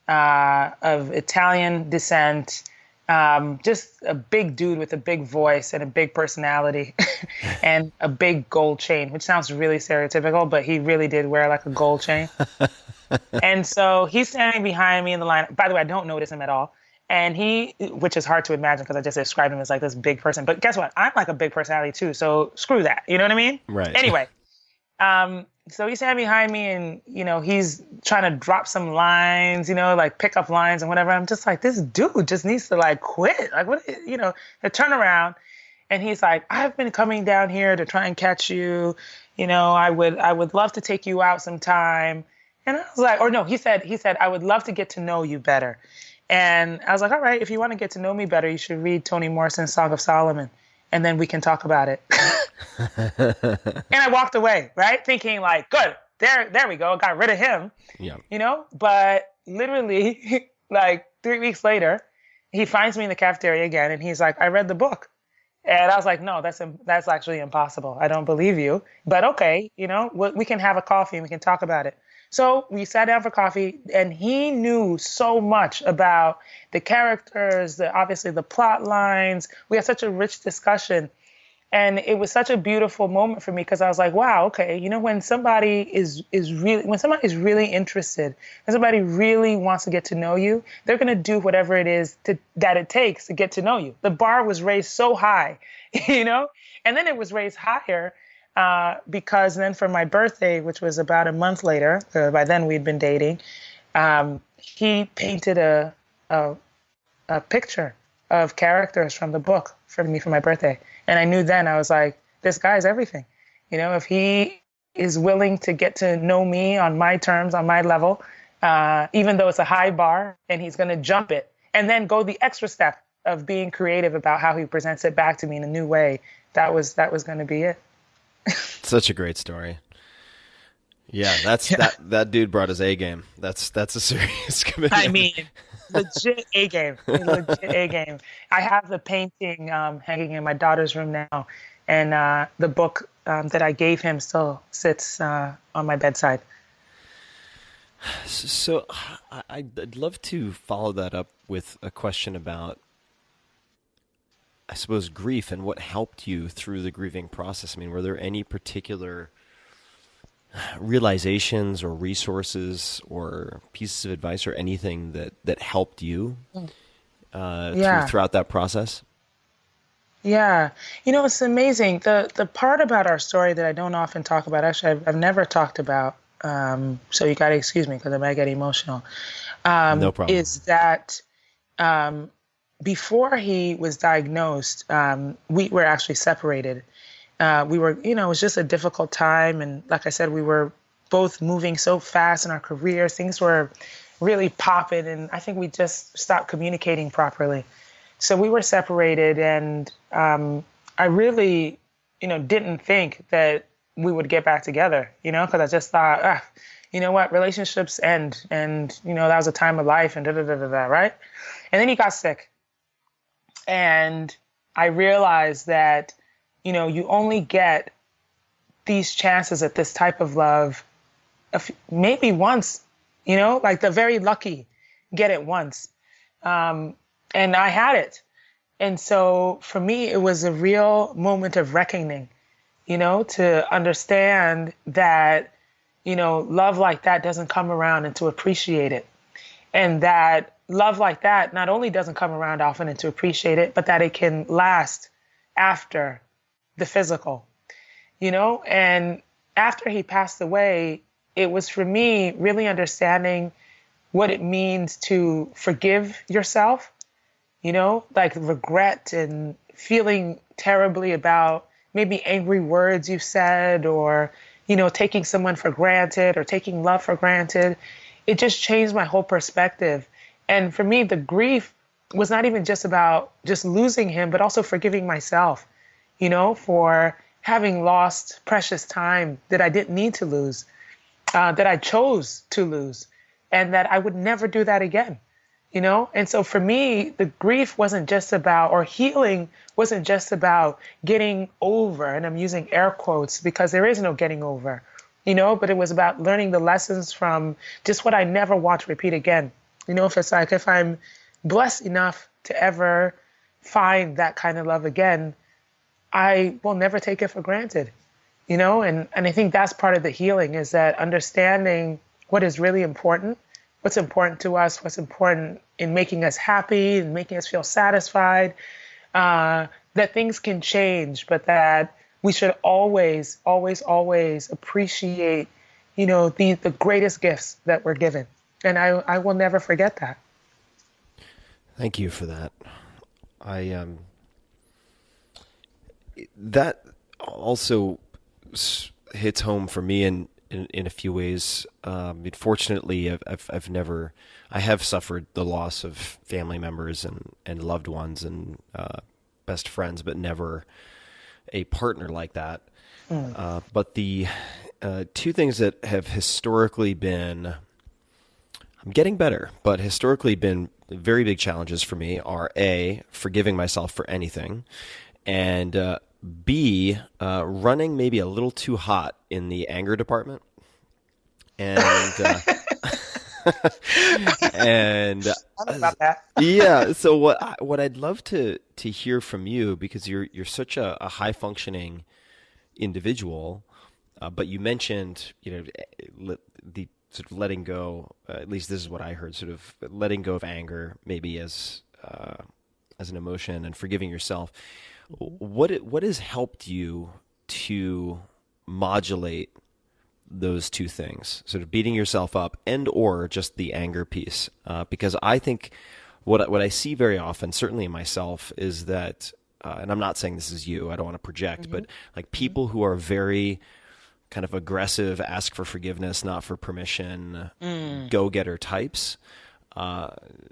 of Italian descent, just a big dude with a big voice and a big personality and a big gold chain, which sounds really stereotypical, but he really did wear like a gold chain. And so he's standing behind me in the line. By the way, I don't notice him at all. And which is hard to imagine because I just described him as like this big person. But guess what? I'm like a big personality too. So screw that. You know what I mean? Right. Anyway, so he's standing behind me and, he's trying to drop some lines, like pick up lines and whatever. I'm just like, this dude just needs to like quit. Like, what, to turn around. And he's like, I've been coming down here to try and catch you. I would love to take you out sometime. And I was like, or no, he said, I would love to get to know you better. And I was like, all right, if you want to get to know me better, you should read Toni Morrison's Song of Solomon, and then we can talk about it. And I walked away, right? Thinking like, good, there we go. Got rid of him, but literally like 3 weeks later, he finds me in the cafeteria again. And he's like, I read the book. And I was like, no, that's actually impossible. I don't believe you, but okay. We can have a coffee and we can talk about it. So we sat down for coffee, and he knew so much about the characters, obviously the plot lines. We had such a rich discussion, and it was such a beautiful moment for me because I was like, wow, okay, when somebody is really interested, when somebody really wants to get to know you, they're going to do whatever it is that it takes to get to know you. The bar was raised so high, and then it was raised higher. Because then for my birthday, which was about a month later, by then we'd been dating, he painted a picture of characters from the book for me for my birthday. And I knew then, I was like, this guy's everything. If he is willing to get to know me on my terms, on my level, even though it's a high bar, and he's going to jump it and then go the extra step of being creative about how he presents it back to me in a new way, that was going to be it. Such a great story. Yeah, that dude brought his A game. That's a serious commitment. I mean, legit A game. Legit A game. I have the painting hanging in my daughter's room now, and the book that I gave him still sits on my bedside. So I'd love to follow that up with a question about, I suppose, grief and what helped you through the grieving process. I mean, were there any particular realizations or resources or pieces of advice or anything that helped you throughout that process? Yeah. It's amazing. The part about our story that I don't often talk about, actually, I've never talked about, so you got to excuse me because I might get emotional, no problem. Is that before he was diagnosed, we were actually separated. We were, it was just a difficult time. And like I said, we were both moving so fast in our careers. Things were really popping. And I think we just stopped communicating properly. So we were separated. And I really, didn't think that we would get back together, because I just thought, you know what, relationships end. And, that was a time of life and da-da-da-da-da, right? And then he got sick. And I realized that, you only get these chances at this type of love maybe once, like the very lucky get it once. And I had it. And so for me, it was a real moment of reckoning, to understand that, love like that doesn't come around, and to appreciate it. And that love like that not only doesn't come around often and to appreciate it, but that it can last after the physical, and after he passed away, it was for me really understanding what it means to forgive yourself, like regret and feeling terribly about maybe angry words you said, or, taking someone for granted or taking love for granted. It just changed my whole perspective. And for me, the grief was not even just about just losing him, but also forgiving myself, for having lost precious time that I didn't need to lose, that I chose to lose, and that I would never do that again. And so for me, the grief wasn't just about, or healing wasn't just about getting over, and I'm using air quotes because there is no getting over, but it was about learning the lessons from just what I never want to repeat again. If it's like, if I'm blessed enough to ever find that kind of love again, I will never take it for granted, and I think that's part of the healing, is that understanding what is really important, what's important to us, what's important in making us happy and making us feel satisfied, that things can change, but that we should always, always, always appreciate, the greatest gifts that we're given. And I will never forget that. Thank you for that. That also hits home for me in a few ways. Fortunately, I have suffered the loss of family members and loved ones and best friends, but never a partner like that. But the two things that have historically been, I'm getting better, but historically been very big challenges for me are A, forgiving myself for anything, and B, running maybe a little too hot in the anger department. And and about that. Yeah, so what I'd love to hear from you, because you're such a high functioning individual, but you mentioned the sort of letting go. At least this is what I heard: sort of letting go of anger, maybe as an emotion, and forgiving yourself. What has helped you to modulate those two things, sort of beating yourself up and or just the anger piece? Because I think what I see very often, certainly in myself, is that, and I'm not saying this is you, I don't want to project, but like people who are very kind of aggressive, ask for forgiveness, not for permission, go-getter types,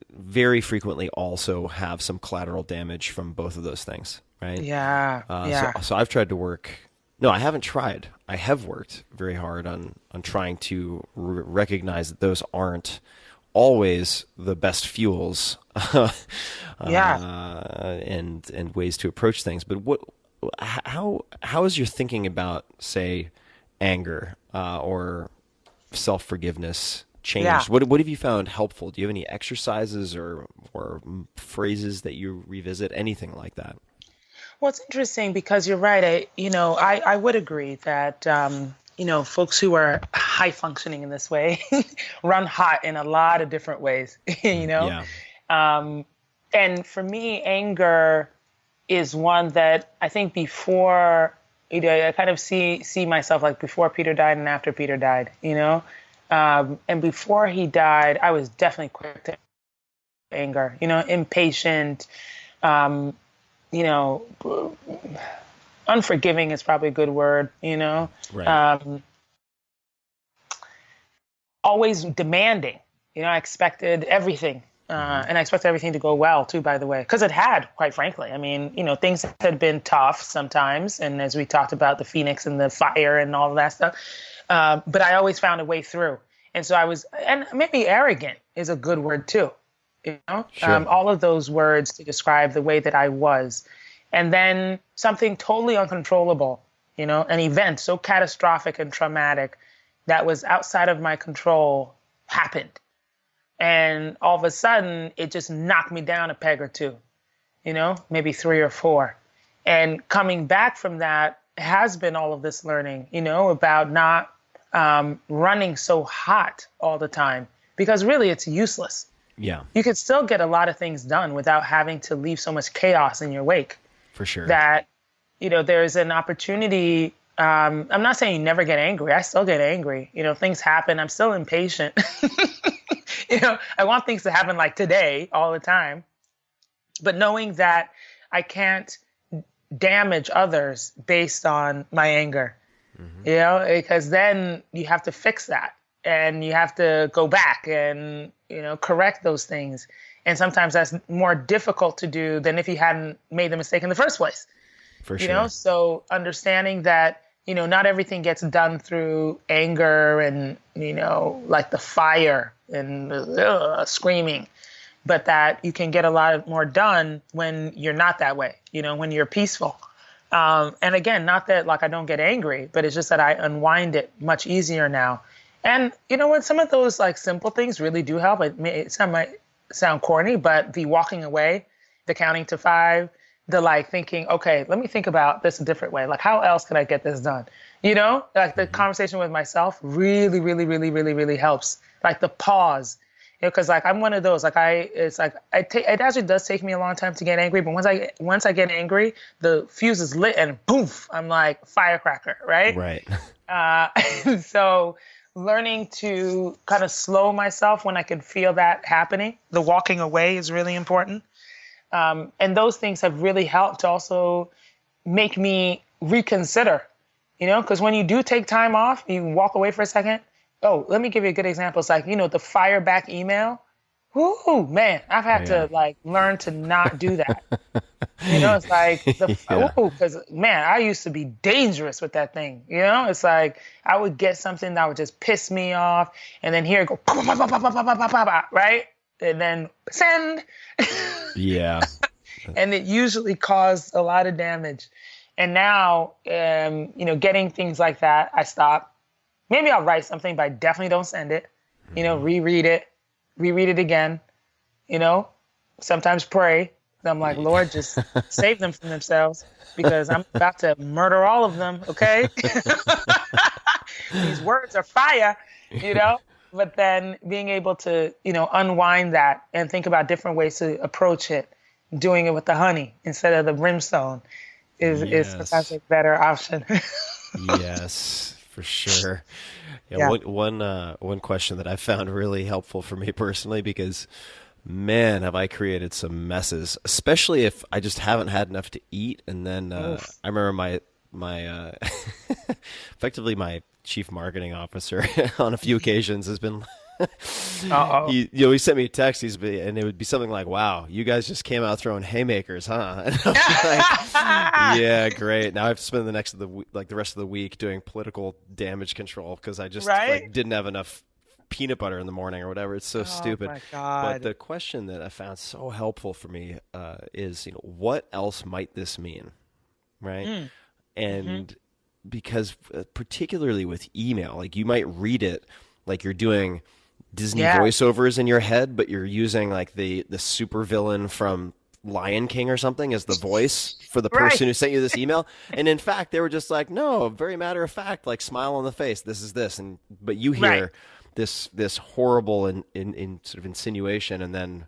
very frequently also have some collateral damage from both of those things, right? Yeah. So I've tried to work. No, I haven't tried. I have worked very hard on trying to recognize that those aren't always the best fuels, and ways to approach things. But how is your thinking about, say, anger or self-forgiveness changed? Yeah. What have you found helpful? Do you have any exercises or phrases that you revisit? Anything like that? Well, it's interesting because you're right. I would agree that, folks who are high functioning in this way run hot in a lot of different ways, Yeah. And for me, anger is one that I think before, I kind of see myself like before Peter died and after Peter died, and before he died, I was definitely quick to anger, impatient, unforgiving is probably a good word, Right. Always demanding, I expected everything. And I expected everything to go well too, by the way, because it had, quite frankly. I mean, things had been tough sometimes. And as we talked about the Phoenix and the fire and all of that stuff, but I always found a way through. And so and maybe arrogant is a good word too, Sure. all of those words to describe the way that I was. And then something totally uncontrollable, an event so catastrophic and traumatic that was outside of my control happened. And all of a sudden, it just knocked me down a peg or two, maybe 3 or 4. And coming back from that has been all of this learning, about not running so hot all the time, because really it's useless. Yeah, You could still get a lot of things done without having to leave so much chaos in your wake. for sure. That, there's an opportunity. I'm not saying you never get angry. I still get angry. Things happen. I'm still impatient. I want things to happen like today all the time. But knowing that I can't damage others based on my anger, because then you have to fix that and you have to go back and, correct those things. And sometimes that's more difficult to do than if you hadn't made the mistake in the first place. For sure. So understanding that, not everything gets done through anger and, like the fire and screaming, but that you can get a lot more done when you're not that way, when you're peaceful. And again, not that like I don't get angry, but it's just that I unwind it much easier now. And you know what? Some of those like simple things really do help. It might sound corny, but the walking away, the counting to 5, the like thinking, okay, let me think about this a different way. Like, how else can I get this done? Like the conversation with myself really, really, really, really, really helps. Like the pause, because like I'm one of those, like it actually does take me a long time to get angry. But once I get angry, the fuse is lit and poof, I'm like firecracker, right? Right. So learning to kind of slow myself when I can feel that happening, the walking away is really important. And those things have really helped to also make me reconsider, because when you do take time off, you walk away for a second. Oh, let me give you a good example. It's like, the fire back email. Ooh, man, I've had to like learn to not do that. It's like, because man, I used to be dangerous with that thing. It's like I would get something that would just piss me off, and then here it go, right? And then send. Yeah. And it usually caused a lot of damage. And now, getting things like that, I stop. Maybe I'll write something, but I definitely don't send it. Reread it again. Sometimes pray. I'm like, Lord, just save them from themselves, because I'm about to murder all of them. Okay. These words are fire, but then being able to, unwind that and think about different ways to approach it, doing it with the honey instead of the brimstone is sometimes a better option. Yes, for sure. Yeah. One question that I found really helpful for me personally, because man, have I created some messes, especially if I just haven't had enough to eat. And then I remember my effectively my chief marketing officer on a few occasions has been he sent me a text, and it would be something like, wow, you guys just came out throwing haymakers, huh? And I was like, yeah, great. Now I have to spend the rest of the week doing political damage control because I just didn't have enough peanut butter in the morning or whatever. It's so stupid. My God. But the question that I found so helpful for me is, what else might this mean, right? And because particularly with email, like you might read it like you're doing Disney voiceovers in your head, but you're using like the supervillain from Lion King or something as the voice for the person who sent you this email. And in fact, they were just like, no, very matter of fact, like smile on the face. This is this. But you hear this horrible in sort of insinuation, and then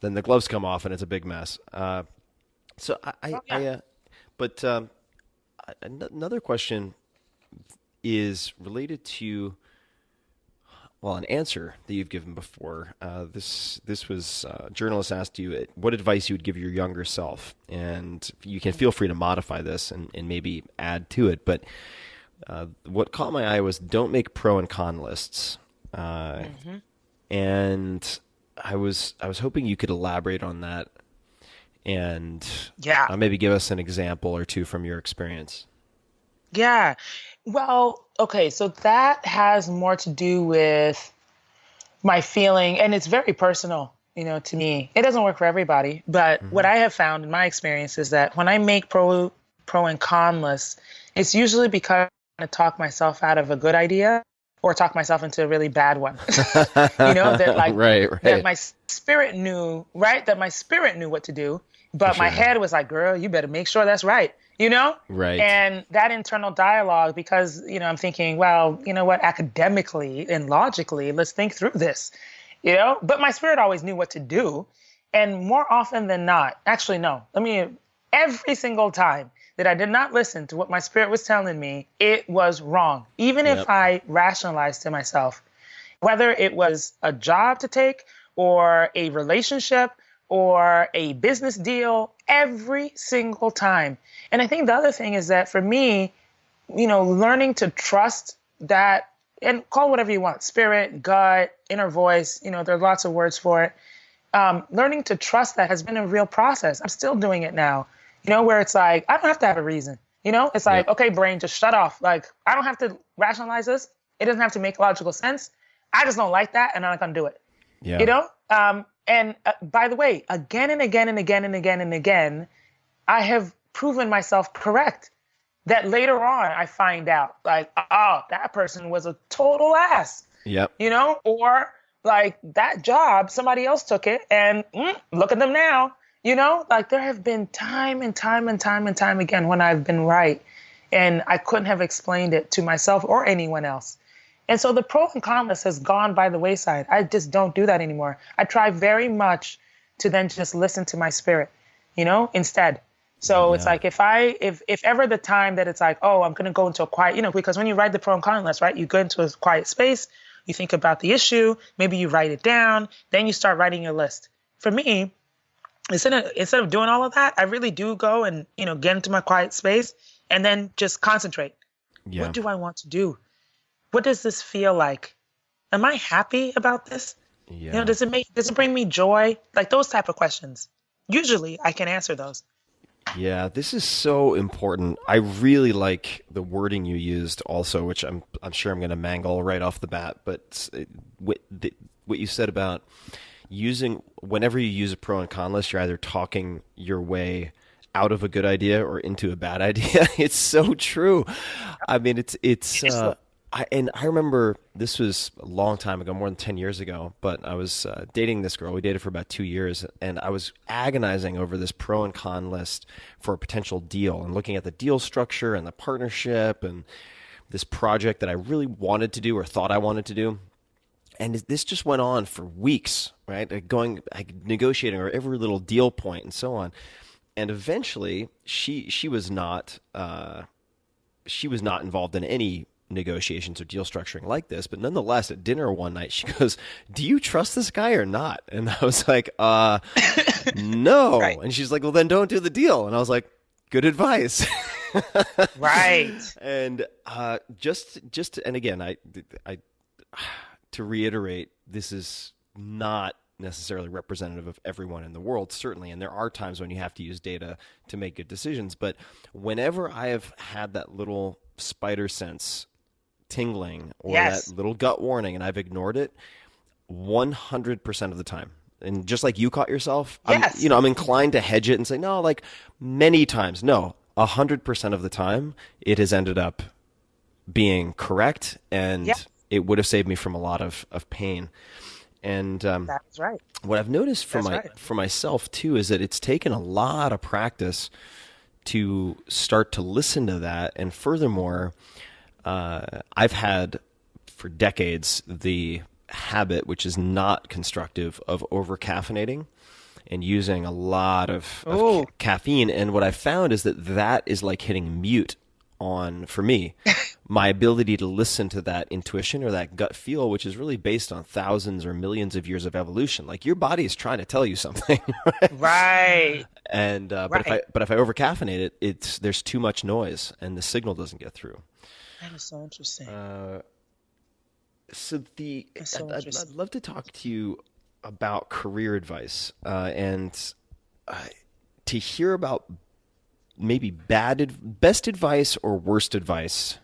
the gloves come off and it's a big mess. Another question is related to, well, an answer that you've given before. This was a journalist asked you what advice you would give your younger self, and you can feel free to modify this and maybe add to it. But what caught my eye was don't make pro and con lists, and I was hoping you could elaborate on that and maybe give us an example or two from your experience. Yeah. Well, okay, so that has more to do with my feeling, and it's very personal, to me. It doesn't work for everybody, but what I have found in my experience is that when I make pro and con lists, it's usually because I'm trying to talk myself out of a good idea or talk myself into a really bad one. That like that my spirit knew, that my spirit knew what to do, but my head was like, girl, you better make sure that's right. Right. And that internal dialogue, because, I'm thinking, well, you know what, academically and logically, let's think through this, but my spirit always knew what to do. And more often than not, actually, no, every single time that I did not listen to what my spirit was telling me, it was wrong. Even if I rationalized to myself, whether it was a job to take or a relationship or a business deal, every single time. And I think the other thing is that for me, learning to trust that, and call whatever you want, spirit, gut, inner voice, there are lots of words for it. Learning to trust that has been a real process. I'm still doing it now, where it's like, I don't have to have a reason. It's like, okay, brain, just shut off. Like, I don't have to rationalize this. It doesn't have to make logical sense. I just don't like that, and I'm not going to do it. Yeah. And by the way, again and again and again and again and again, I have proven myself correct. That later on, I find out, like, oh, that person was a total ass. Yep. Or like that job, somebody else took it, and look at them now. Like there have been time and time and time and time again when I've been right, and I couldn't have explained it to myself or anyone else. And so the pro and con list has gone by the wayside. I just don't do that anymore. I try very much to then just listen to my spirit, instead. So it's like if ever the time that it's like, oh, I'm going to go into a quiet, because when you write the pro and con list, right, you go into a quiet space, you think about the issue, maybe you write it down, then you start writing your list. For me, instead of doing all of that, I really do go and, get into my quiet space and then just concentrate. Yeah. What do I want to do? What does this feel like? Am I happy about this? Yeah. Does it bring me joy? Like those type of questions. Usually I can answer those. Yeah, this is so important. I really like the wording you used also, which I'm sure I'm going to mangle right off the bat. But what you said about whenever you use a pro and con list, you're either talking your way out of a good idea or into a bad idea. It's so true. I mean, I remember this was a long time ago, more than 10 years ago, but I was dating this girl. We dated for about 2 years, and I was agonizing over this pro and con list for a potential deal and looking at the deal structure and the partnership and this project that I really wanted to do or thought I wanted to do. And this just went on for weeks, right? Negotiating over every little deal point and so on. And eventually, she was not involved in any negotiations or deal structuring like this, but nonetheless, at dinner one night, she goes, "Do you trust this guy or not?" And I was like, no. Right. And she's like, "Well, then don't do the deal." And I was like, "Good advice." Right. And and again, I to reiterate, this is not necessarily representative of everyone in the world, certainly, and there are times when you have to use data to make good decisions. But whenever I have had that little spider sense tingling or that little gut warning and I've ignored it 100% of the time, and just like you caught yourself, I'm inclined to hedge it and say, no, like many times, no, 100% of the time it has ended up being correct, and it would have saved me from a lot of pain. And that's right. What I've noticed for myself too is that it's taken a lot of practice to start to listen to that. And furthermore, I've had for decades the habit, which is not constructive, of over-caffeinating and using a lot of caffeine. And what I found is that is like hitting mute on, for me, my ability to listen to that intuition or that gut feel, which is really based on thousands or millions of years of evolution. Like your body is trying to tell you something, right? And but if I over caffeinate it, there's too much noise and the signal doesn't get through. That is so interesting. I'd love to talk to you about career advice and to hear about maybe best advice or worst advice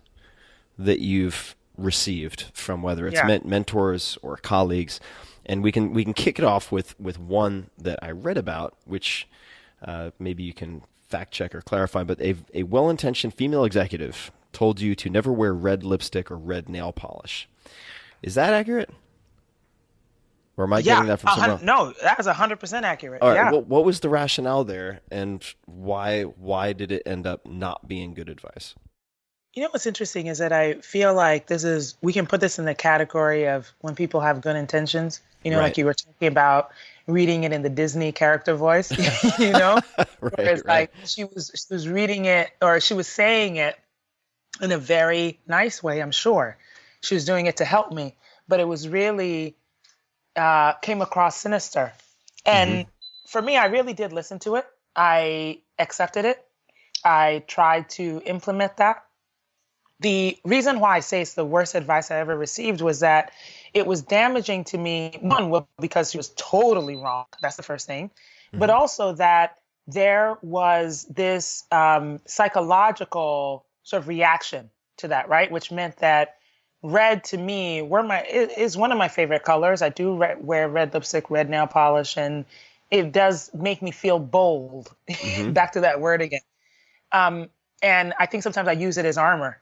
that you've received from whether it's mentors or colleagues. And we can kick it off with one that I read about, which maybe you can fact check or clarify, but a well-intentioned female executive told you to never wear red lipstick or red nail polish. Is that accurate? Or am I getting that from someone else? No, that is 100% accurate. All right, what was the rationale there, and why did it end up not being good advice? You know what's interesting is that I feel like we can put this in the category of when people have good intentions. Like you were talking about reading it in the Disney character voice, Whereas like she was reading it, or she was saying it in a very nice way, I'm sure. She was doing it to help me, but it was really came across sinister. And for me, I really did listen to it. I accepted it. I tried to implement that. The reason why I say it's the worst advice I ever received was that it was damaging to me, one, because she was totally wrong. That's the first thing. But also that there was this psychological sort of reaction to that, right? Which meant that red to me is one of my favorite colors. I do wear red lipstick, red nail polish, and it does make me feel bold. Back to that word again. And I think sometimes I use it as armor.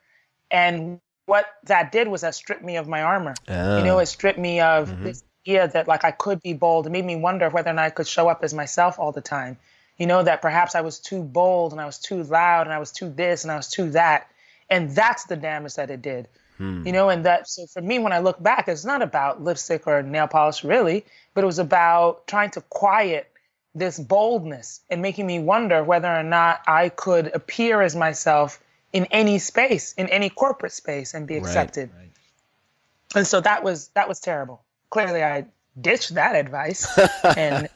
And what that did was that stripped me of my armor. It stripped me of this idea that like I could be bold. It made me wonder whether or not I could show up as myself all the time. That perhaps I was too bold and I was too loud and I was too this and I was too that. And that's the damage that it did. And so for me, when I look back, it's not about lipstick or nail polish really, but it was about trying to quiet this boldness and making me wonder whether or not I could appear as myself in any space, in any corporate space, and be accepted. Right. And so that was terrible. Clearly, I ditched that advice and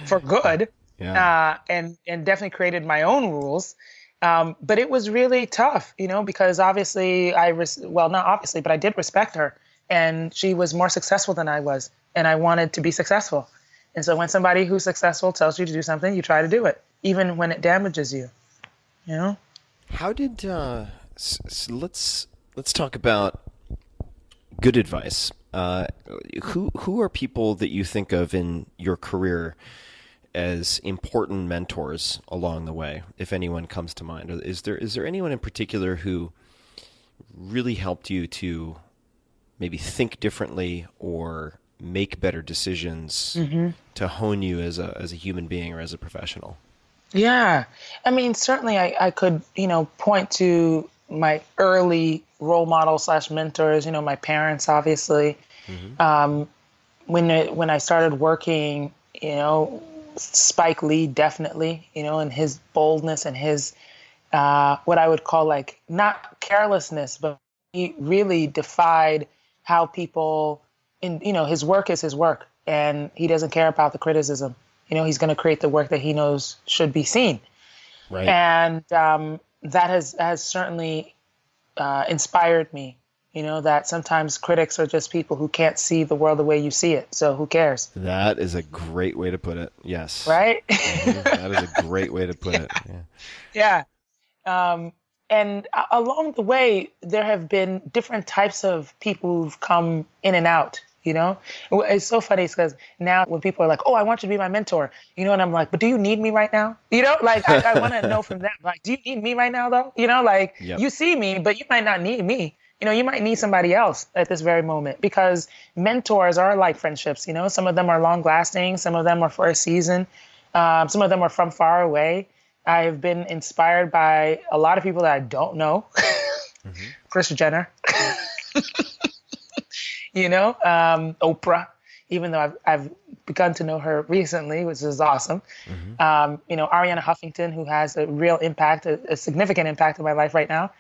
for good, and definitely created my own rules. But it was really tough, because obviously not obviously, but I did respect her, and she was more successful than I was, and I wanted to be successful. And so when somebody who's successful tells you to do something, you try to do it, even when it damages you. How did let's talk about good advice. Who are people that you think of in your career as important mentors along the way, if anyone comes to mind? Is there anyone in particular who really helped you to maybe think differently or make better decisions to hone you as a human being or as a professional? Yeah. I mean, certainly I could, point to my early role model / mentors, my parents, obviously. When I started working, Spike Lee, definitely, and his boldness and his, what I would call like, not carelessness, but he really defied how people his work is his work, and he doesn't care about the criticism. He's going to create the work that he knows should be seen. Right. And that has certainly inspired me, that sometimes critics are just people who can't see the world the way you see it. So who cares? That is a great way to put it. Yes. Right? That is a great way to put it. Yeah. And along the way, there have been different types of people who've come in and out. It's so funny because now when people are like, oh, I want you to be my mentor, and I'm like, but do you need me right now? I want to know from them, like, do you need me right now though? You see me, but you might not need me. You might need somebody else at this very moment, because mentors are like friendships. Some of them are long lasting. Some of them are for a season. Some of them are from far away. I have been inspired by a lot of people that I don't know. Kris Jenner. Oprah, even though I've begun to know her recently, which is awesome. Ariana Huffington, who has a real impact, a significant impact in my life right now.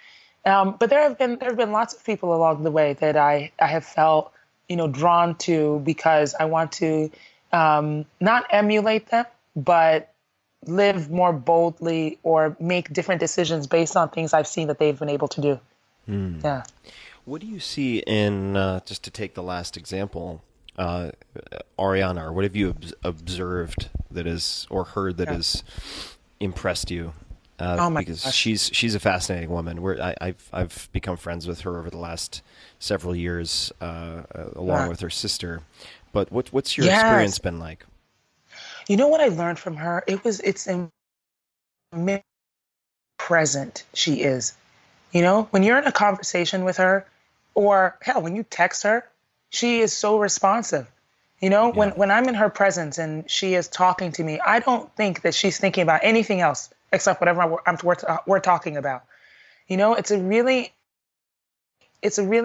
But there have been lots of people along the way that I have felt, drawn to, because I want to not emulate them, but live more boldly or make different decisions based on things I've seen that they've been able to do. Yeah. What do you see in, just to take the last example, Ariana, or what have you observed that is, or heard that has impressed you? Because gosh. she's a fascinating woman. I've become friends with her over the last several years, along with her sister. But what's your experience been like? What I learned from her? It's present she is. When you're in a conversation with her, or hell, when you text her, she is so responsive. When I'm in her presence and she is talking to me, I don't think that she's thinking about anything else except whatever we're talking about. It's a really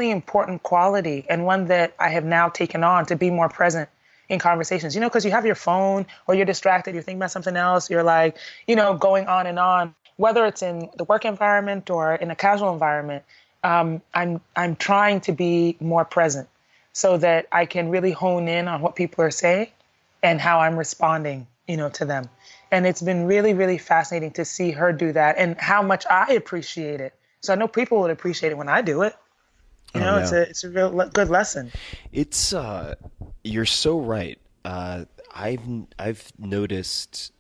important quality, and one that I have now taken on, to be more present in conversations, because you have your phone, or you're distracted, you're thinking about something else, you're like, going on and on, whether it's in the work environment or in a casual environment. I'm trying to be more present so that I can really hone in on what people are saying and how I'm responding, to them. And it's been really, really fascinating to see her do that, and how much I appreciate it. So I know people would appreciate it when I do it. It's a real good lesson. It's you're so right. I've noticed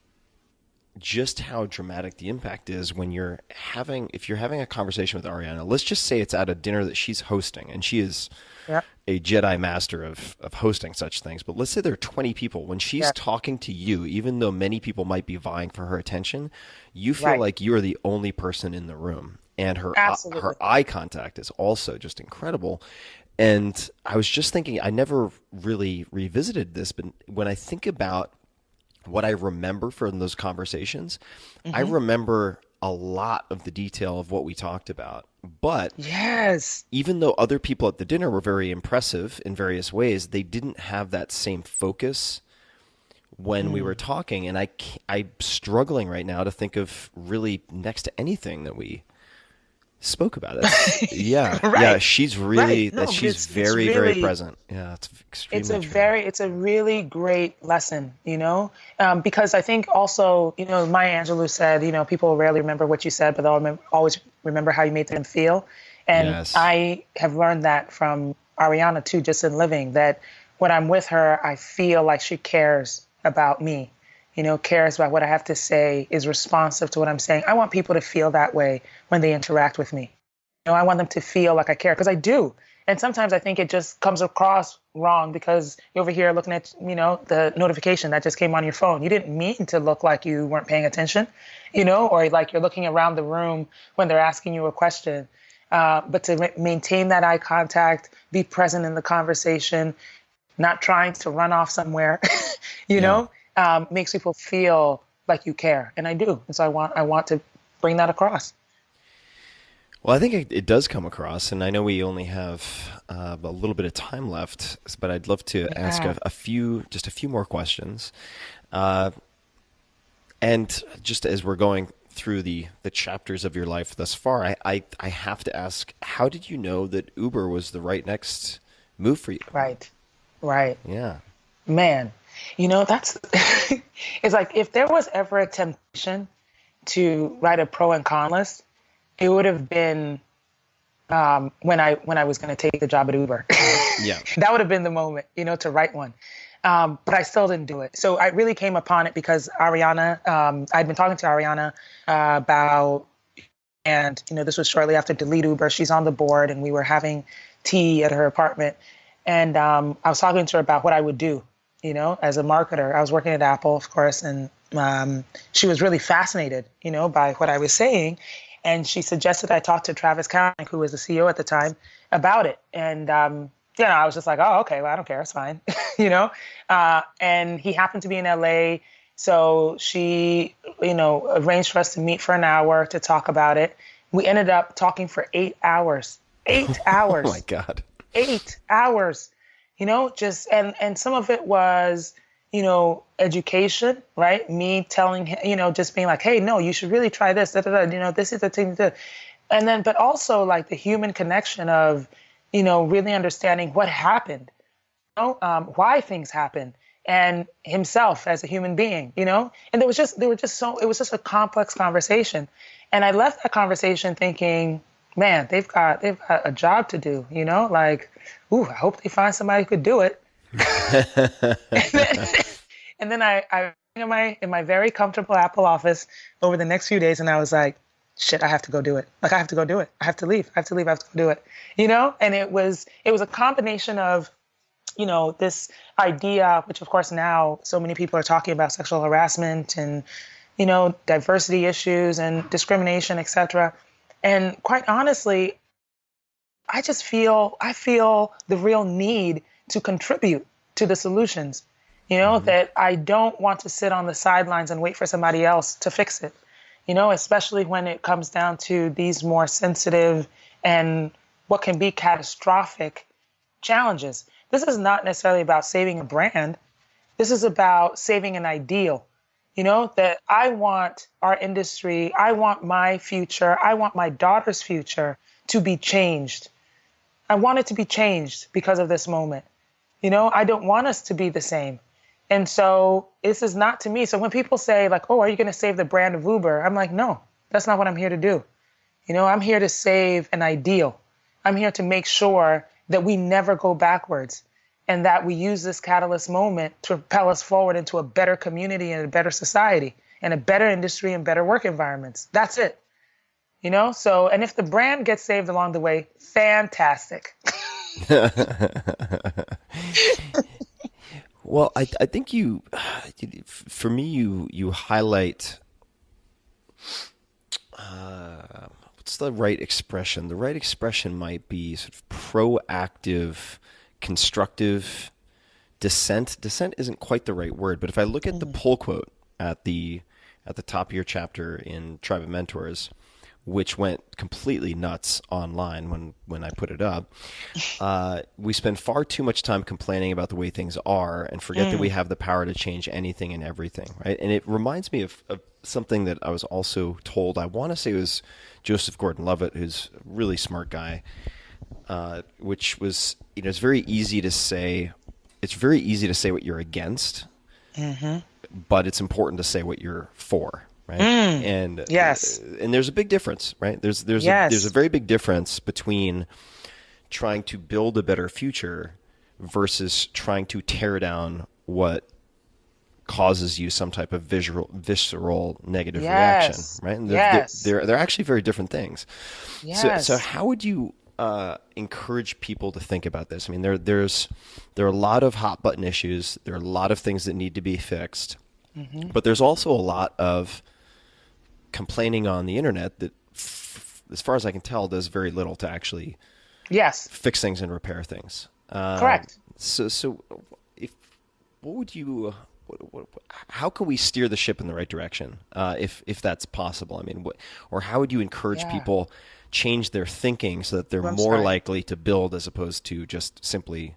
just how dramatic the impact is when if you're having a conversation with Ariana, let's just say it's at a dinner that she's hosting, and she is a Jedi master of hosting such things. But let's say there are 20 people. When she's talking to you, even though many people might be vying for her attention, you feel like you are the only person in the room. And her eye contact is also just incredible. And I was just thinking, I never really revisited this, but when I think about what I remember from those conversations, I remember a lot of the detail of what we talked about. But even though other people at the dinner were very impressive in various ways, they didn't have that same focus when we were talking. And I'm struggling right now to think of really next to anything that we spoke about it. Yeah, she's really she's very really, very present. Yeah, it's extremely. It's a really great lesson, because I think also, Maya Angelou said, people rarely remember what you said, but they'll always remember how you made them feel. And I have learned that from Ariana too, just in living, that when I'm with her, I feel like she cares about me. Cares about what I have to say, is responsive to what I'm saying. I want people to feel that way when they interact with me. I want them to feel like I care, because I do. And sometimes I think it just comes across wrong because you're over here looking at, the notification that just came on your phone. You didn't mean to look like you weren't paying attention, or like you're looking around the room when they're asking you a question. But to maintain that eye contact, be present in the conversation, not trying to run off somewhere, makes people feel like you care, and I do. And so I want to bring that across. Well, I think it does come across, and I know we only have a little bit of time left, but I'd love to ask a few more questions. And just as we're going through the chapters of your life thus far, I have to ask, how did you know that Uber was the right next move for you? Right. Yeah. Man. That's it's like if there was ever a temptation to write a pro and con list, it would have been when I was going to take the job at Uber. That would have been the moment, to write one. But I still didn't do it. So I really came upon it because Ariana, I'd been talking to Ariana about, and this was shortly after Delete Uber. She's on the board, and we were having tea at her apartment, and I was talking to her about what I would do. As a marketer. I was working at Apple, of course, and she was really fascinated, by what I was saying. And she suggested I talk to Travis Kalanick, who was the CEO at the time, about it. And, I was just like, oh, okay, well, I don't care. It's fine, and he happened to be in LA. So she, arranged for us to meet for an hour to talk about it. We ended up talking for 8 hours. 8 hours. Oh, my God. 8 hours. And some of it was, education, right? Me telling him, just being like, hey, no, you should really try this, this is the thing to do. And then, but also like the human connection of, really understanding what happened, why things happen, and himself as a human being, and it was just a complex conversation. And I left that conversation thinking, man, they've got a job to do, like, ooh, I hope they find somebody who could do it. and then I in my very comfortable Apple office over the next few days, and I was like, shit, I have to go do it. Like, I have to go do it. I have to leave. I have to go do it. And it was a combination of, this idea, which of course now so many people are talking about sexual harassment and, diversity issues and discrimination, et cetera. And quite honestly, I feel the real need to contribute to the solutions, that I don't want to sit on the sidelines and wait for somebody else to fix it, especially when it comes down to these more sensitive and what can be catastrophic challenges. This is not necessarily about saving a brand. This is about saving an ideal, that I want our industry, I want my future, I want my daughter's future to be changed. I want it to be changed because of this moment. I don't want us to be the same. And so this is not to me. So when people say like, oh, are you going to save the brand of Uber? I'm like, no, that's not what I'm here to do. I'm here to save an ideal. I'm here to make sure that we never go backwards and that we use this catalyst moment to propel us forward into a better community and a better society and a better industry and better work environments. That's it. You know, so, and if the brand gets saved along the way, fantastic. Well, I think for me, you highlight, what's the right expression? The right expression might be sort of proactive, constructive dissent. Dissent isn't quite the right word, but if I look at the pull quote at the top of your chapter in Tribe of Mentors, which went completely nuts online when I put it up. We spend far too much time complaining about the way things are and forget that we have the power to change anything and everything, right? And it reminds me of something that I was also told, I want to say it was Joseph Gordon-Levitt, who's a really smart guy, which was, it's very easy to say what you're against, but it's important to say what you're for. Right. And yes. And there's a big difference, right? There's a very big difference between trying to build a better future versus trying to tear down what causes you some type of visceral negative reaction, right? And they're actually very different things. Yes. So how would you encourage people to think about this? I mean, there are a lot of hot button issues. There are a lot of things that need to be fixed, but there's also a lot of complaining on the internet that, as far as I can tell, does very little to actually fix things and repair things. Correct. So how can we steer the ship in the right direction, if that's possible? I mean, or how would you encourage people change their thinking so that they're more likely to build as opposed to just simply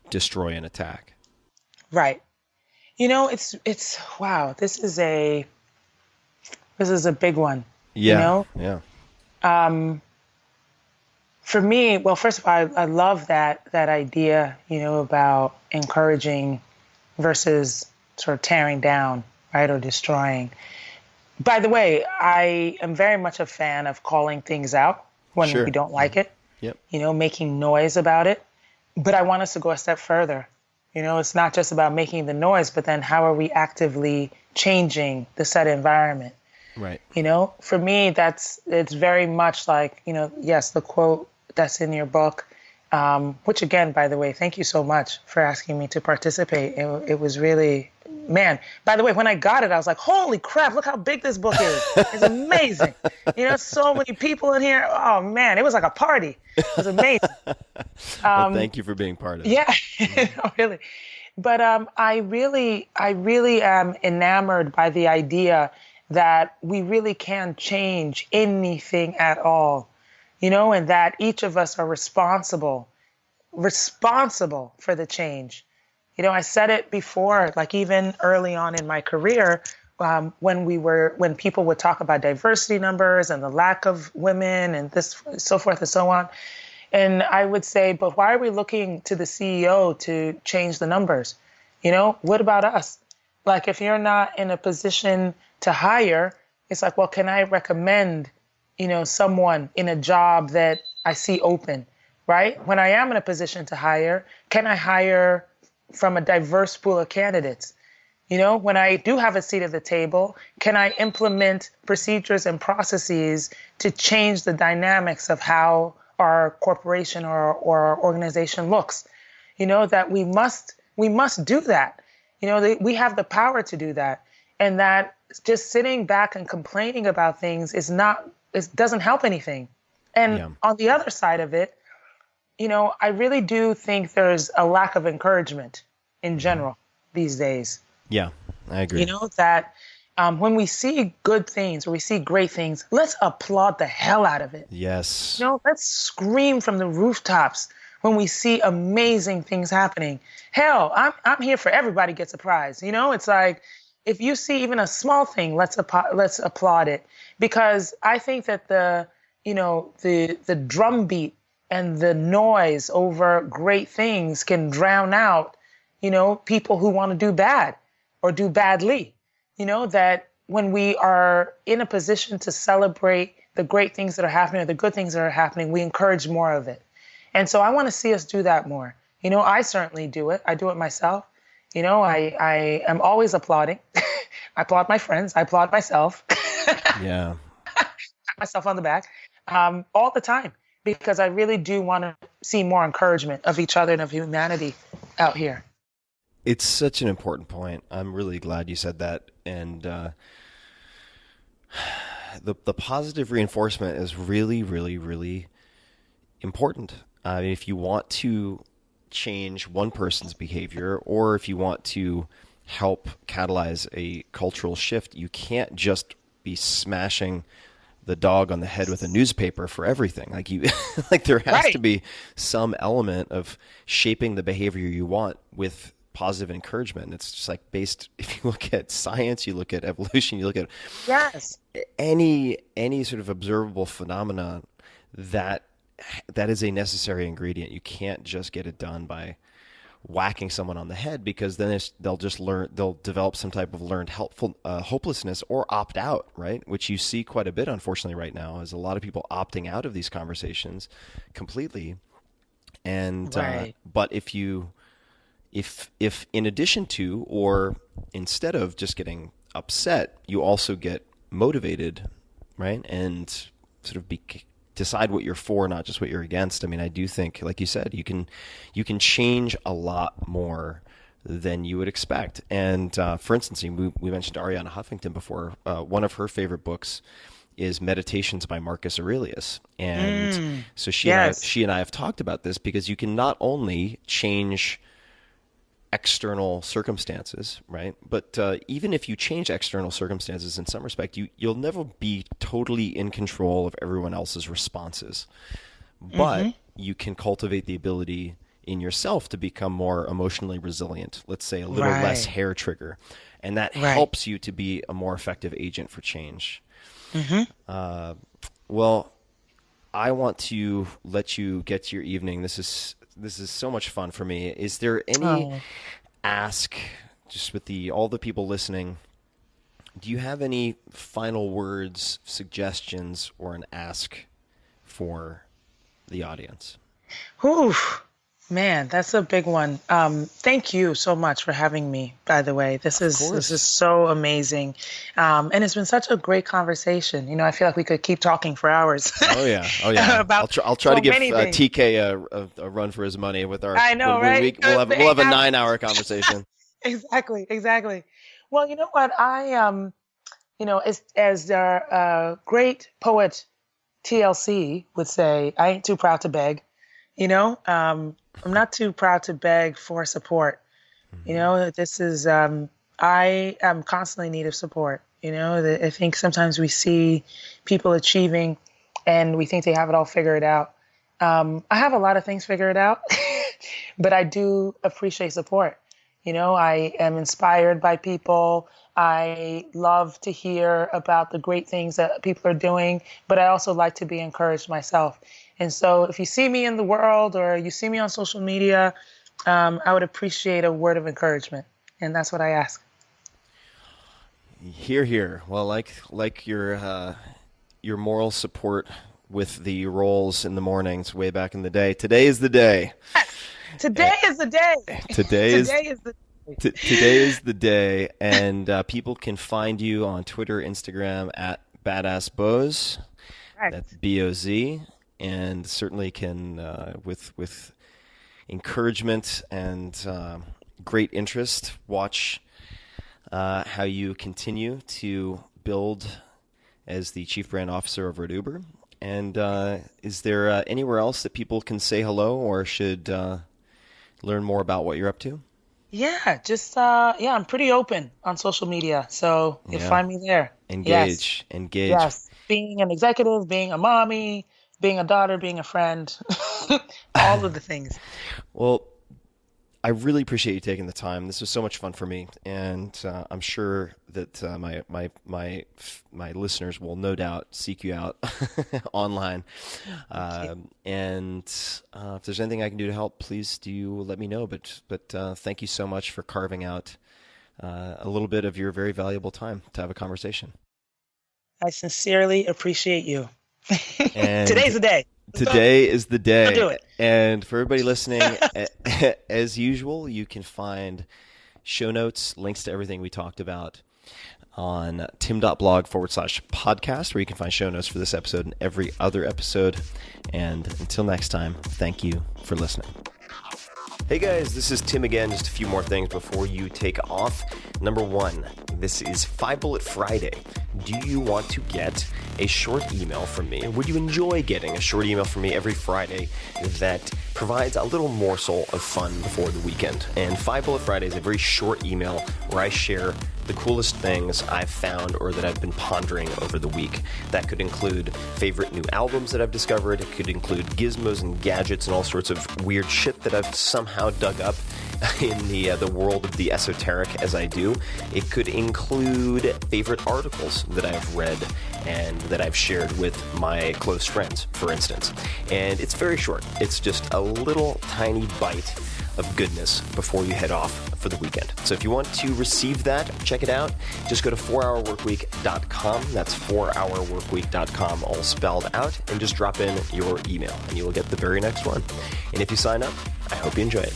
destroy and attack? Right. It's wow. This is a big one. Yeah. Yeah. For me, well, first of all, I love that idea, about encouraging versus sort of tearing down, right, or destroying. By the way, I am very much a fan of calling things out when we don't like it. Yep. Making noise about it. But I want us to go a step further. It's not just about making the noise, but then how are we actively changing the set environment? Right. For me, it's very much like, yes, the quote that's in your book, which again, by the way, thank you so much for asking me to participate. It was really, man, by the way, when I got it, I was like, holy crap, look how big this book is. It's amazing. So many people in here. Oh man, it was like a party. It was amazing. Well, thank you for being part of it. Yeah, really. But I really am enamored by the idea that we really can change anything at all, and that each of us are responsible for the change. I said it before, like even early on in my career, when people would talk about diversity numbers and the lack of women and this, so forth and so on. And I would say, but why are we looking to the CEO to change the numbers? What about us? Like, if you're not in a position to hire, it's like, well, can I recommend, someone in a job that I see open, right? When I am in a position to hire, can I hire from a diverse pool of candidates? When I do have a seat at the table, can I implement procedures and processes to change the dynamics of how our corporation or our organization looks? That we must do that. We have the power to do that. And that just sitting back and complaining about things it doesn't help anything. And on the other side of it, I really do think there's a lack of encouragement in general these days. Yeah, I agree. That when we see good things or we see great things, let's applaud the hell out of it. Yes. Let's scream from the rooftops when we see amazing things happening. Hell, I'm here for everybody gets a prize. It's like, if you see even a small thing, let's applaud it, because I think that the drumbeat and the noise over great things can drown out, people who want to do bad or do badly. That when we are in a position to celebrate the great things that are happening or the good things that are happening, we encourage more of it. And so I want to see us do that more. I certainly do it. I do it myself. I am always applauding I applaud my friends. I applaud myself. Yeah. Pat myself on the back all the time because I really do want to see more encouragement of each other and of humanity out here. It's such an important point. I'm really glad you said that. And the positive reinforcement is really, really, really important. If you want to change one person's behavior, or if you want to help catalyze a cultural shift, you can't just be smashing the dog on the head with a newspaper for everything. Like there has to be some element of shaping the behavior you want with positive encouragement. It's just like based, if you look at science, you look at evolution, you look at any sort of observable phenomenon that is a necessary ingredient. You can't just get it done by whacking someone on the head, because then they'll develop some type of learned hopelessness or opt out, right? Which you see quite a bit, unfortunately, right now, is a lot of people opting out of these conversations completely. And but if in addition to, or instead of just getting upset, you also get motivated, right? And sort of decide what you're for, not just what you're against. I mean, I do think, like you said, you can change a lot more than you would expect. And for instance, we mentioned Ariana Huffington before. One of her favorite books is Meditations by Marcus Aurelius. And so she and I have talked about this, because you can not only change external circumstances, right? But even if you change external circumstances in some respect, you'll never be totally in control of everyone else's responses. But you can cultivate the ability in yourself to become more emotionally resilient, let's say a little less hair trigger. And that helps you to be a more effective agent for change. Well, I want to let you get to your evening. This is so much fun for me. Is there any ask, just with all the people listening, do you have any final words, suggestions, or an ask for the audience? Whew. Man, that's a big one. Thank you so much for having me, by the way. This is so amazing. And it's been such a great conversation. You know, I feel like we could keep talking for hours. Oh yeah. I'll try to give TK a run for his money with our. I know, right? We'll have a 9-hour conversation. Exactly. Well, you know what? I as our great poet TLC would say, I ain't too proud to beg. You know, I'm not too proud to beg for support. You know, this is, I am constantly in need of support. You know, I think sometimes we see people achieving and we think they have it all figured out. I have a lot of things figured out, but I do appreciate support. You know, I am inspired by people. I love to hear about the great things that people are doing, but I also like to be encouraged myself. And so if you see me in the world or you see me on social media, I would appreciate a word of encouragement. And that's what I ask. Hear, hear. Well, like your moral support with the rolls in the mornings way back in the day. Today is the day. Today is the day. Today is the day. And people can find you on Twitter, Instagram at Badass Boz. That's B-O-Z. And certainly can, with encouragement and great interest, watch how you continue to build as the Chief Brand Officer over at Uber. And is there anywhere else that people can say hello or should learn more about what you're up to? Yeah, I'm pretty open on social media, so you'll find me there. Engage. Yes, being an executive, being a mommy, being a daughter, being a friend, all of the things. Well, I really appreciate you taking the time. This was so much fun for me, and I'm sure that my listeners will no doubt seek you out online. And if there's anything I can do to help, please do let me know. But thank you so much for carving out a little bit of your very valuable time to have a conversation. I sincerely appreciate you. And today's the day. Today is the day. Let's do it. And for everybody listening, as usual, you can find show notes, links to everything we talked about on tim.blog/podcast, where you can find show notes for this episode and every other episode. And until next time, thank you for listening. Hey guys, this is Tim again. Just a few more things before you take off. Number one, this is 5 Bullet Friday. Do you want to get a short email from me? Would you enjoy getting a short email from me every Friday that provides a little morsel of fun before the weekend? And 5 Bullet Friday is a very short email where I share the coolest things I've found or that I've been pondering over the week. That could include favorite new albums that I've discovered. It could include gizmos and gadgets and all sorts of weird shit that I've somehow dug up in the world of the esoteric as I do. It could include favorite articles that I've read and that I've shared with my close friends, for instance. And it's very short. It's just a little tiny bite of goodness before you head off for the weekend. So if you want to receive that, check it out. Just go to 4hourworkweek.com. That's 4hourworkweek.com, all spelled out, and just drop in your email, and you will get the very next one. And if you sign up, I hope you enjoy it.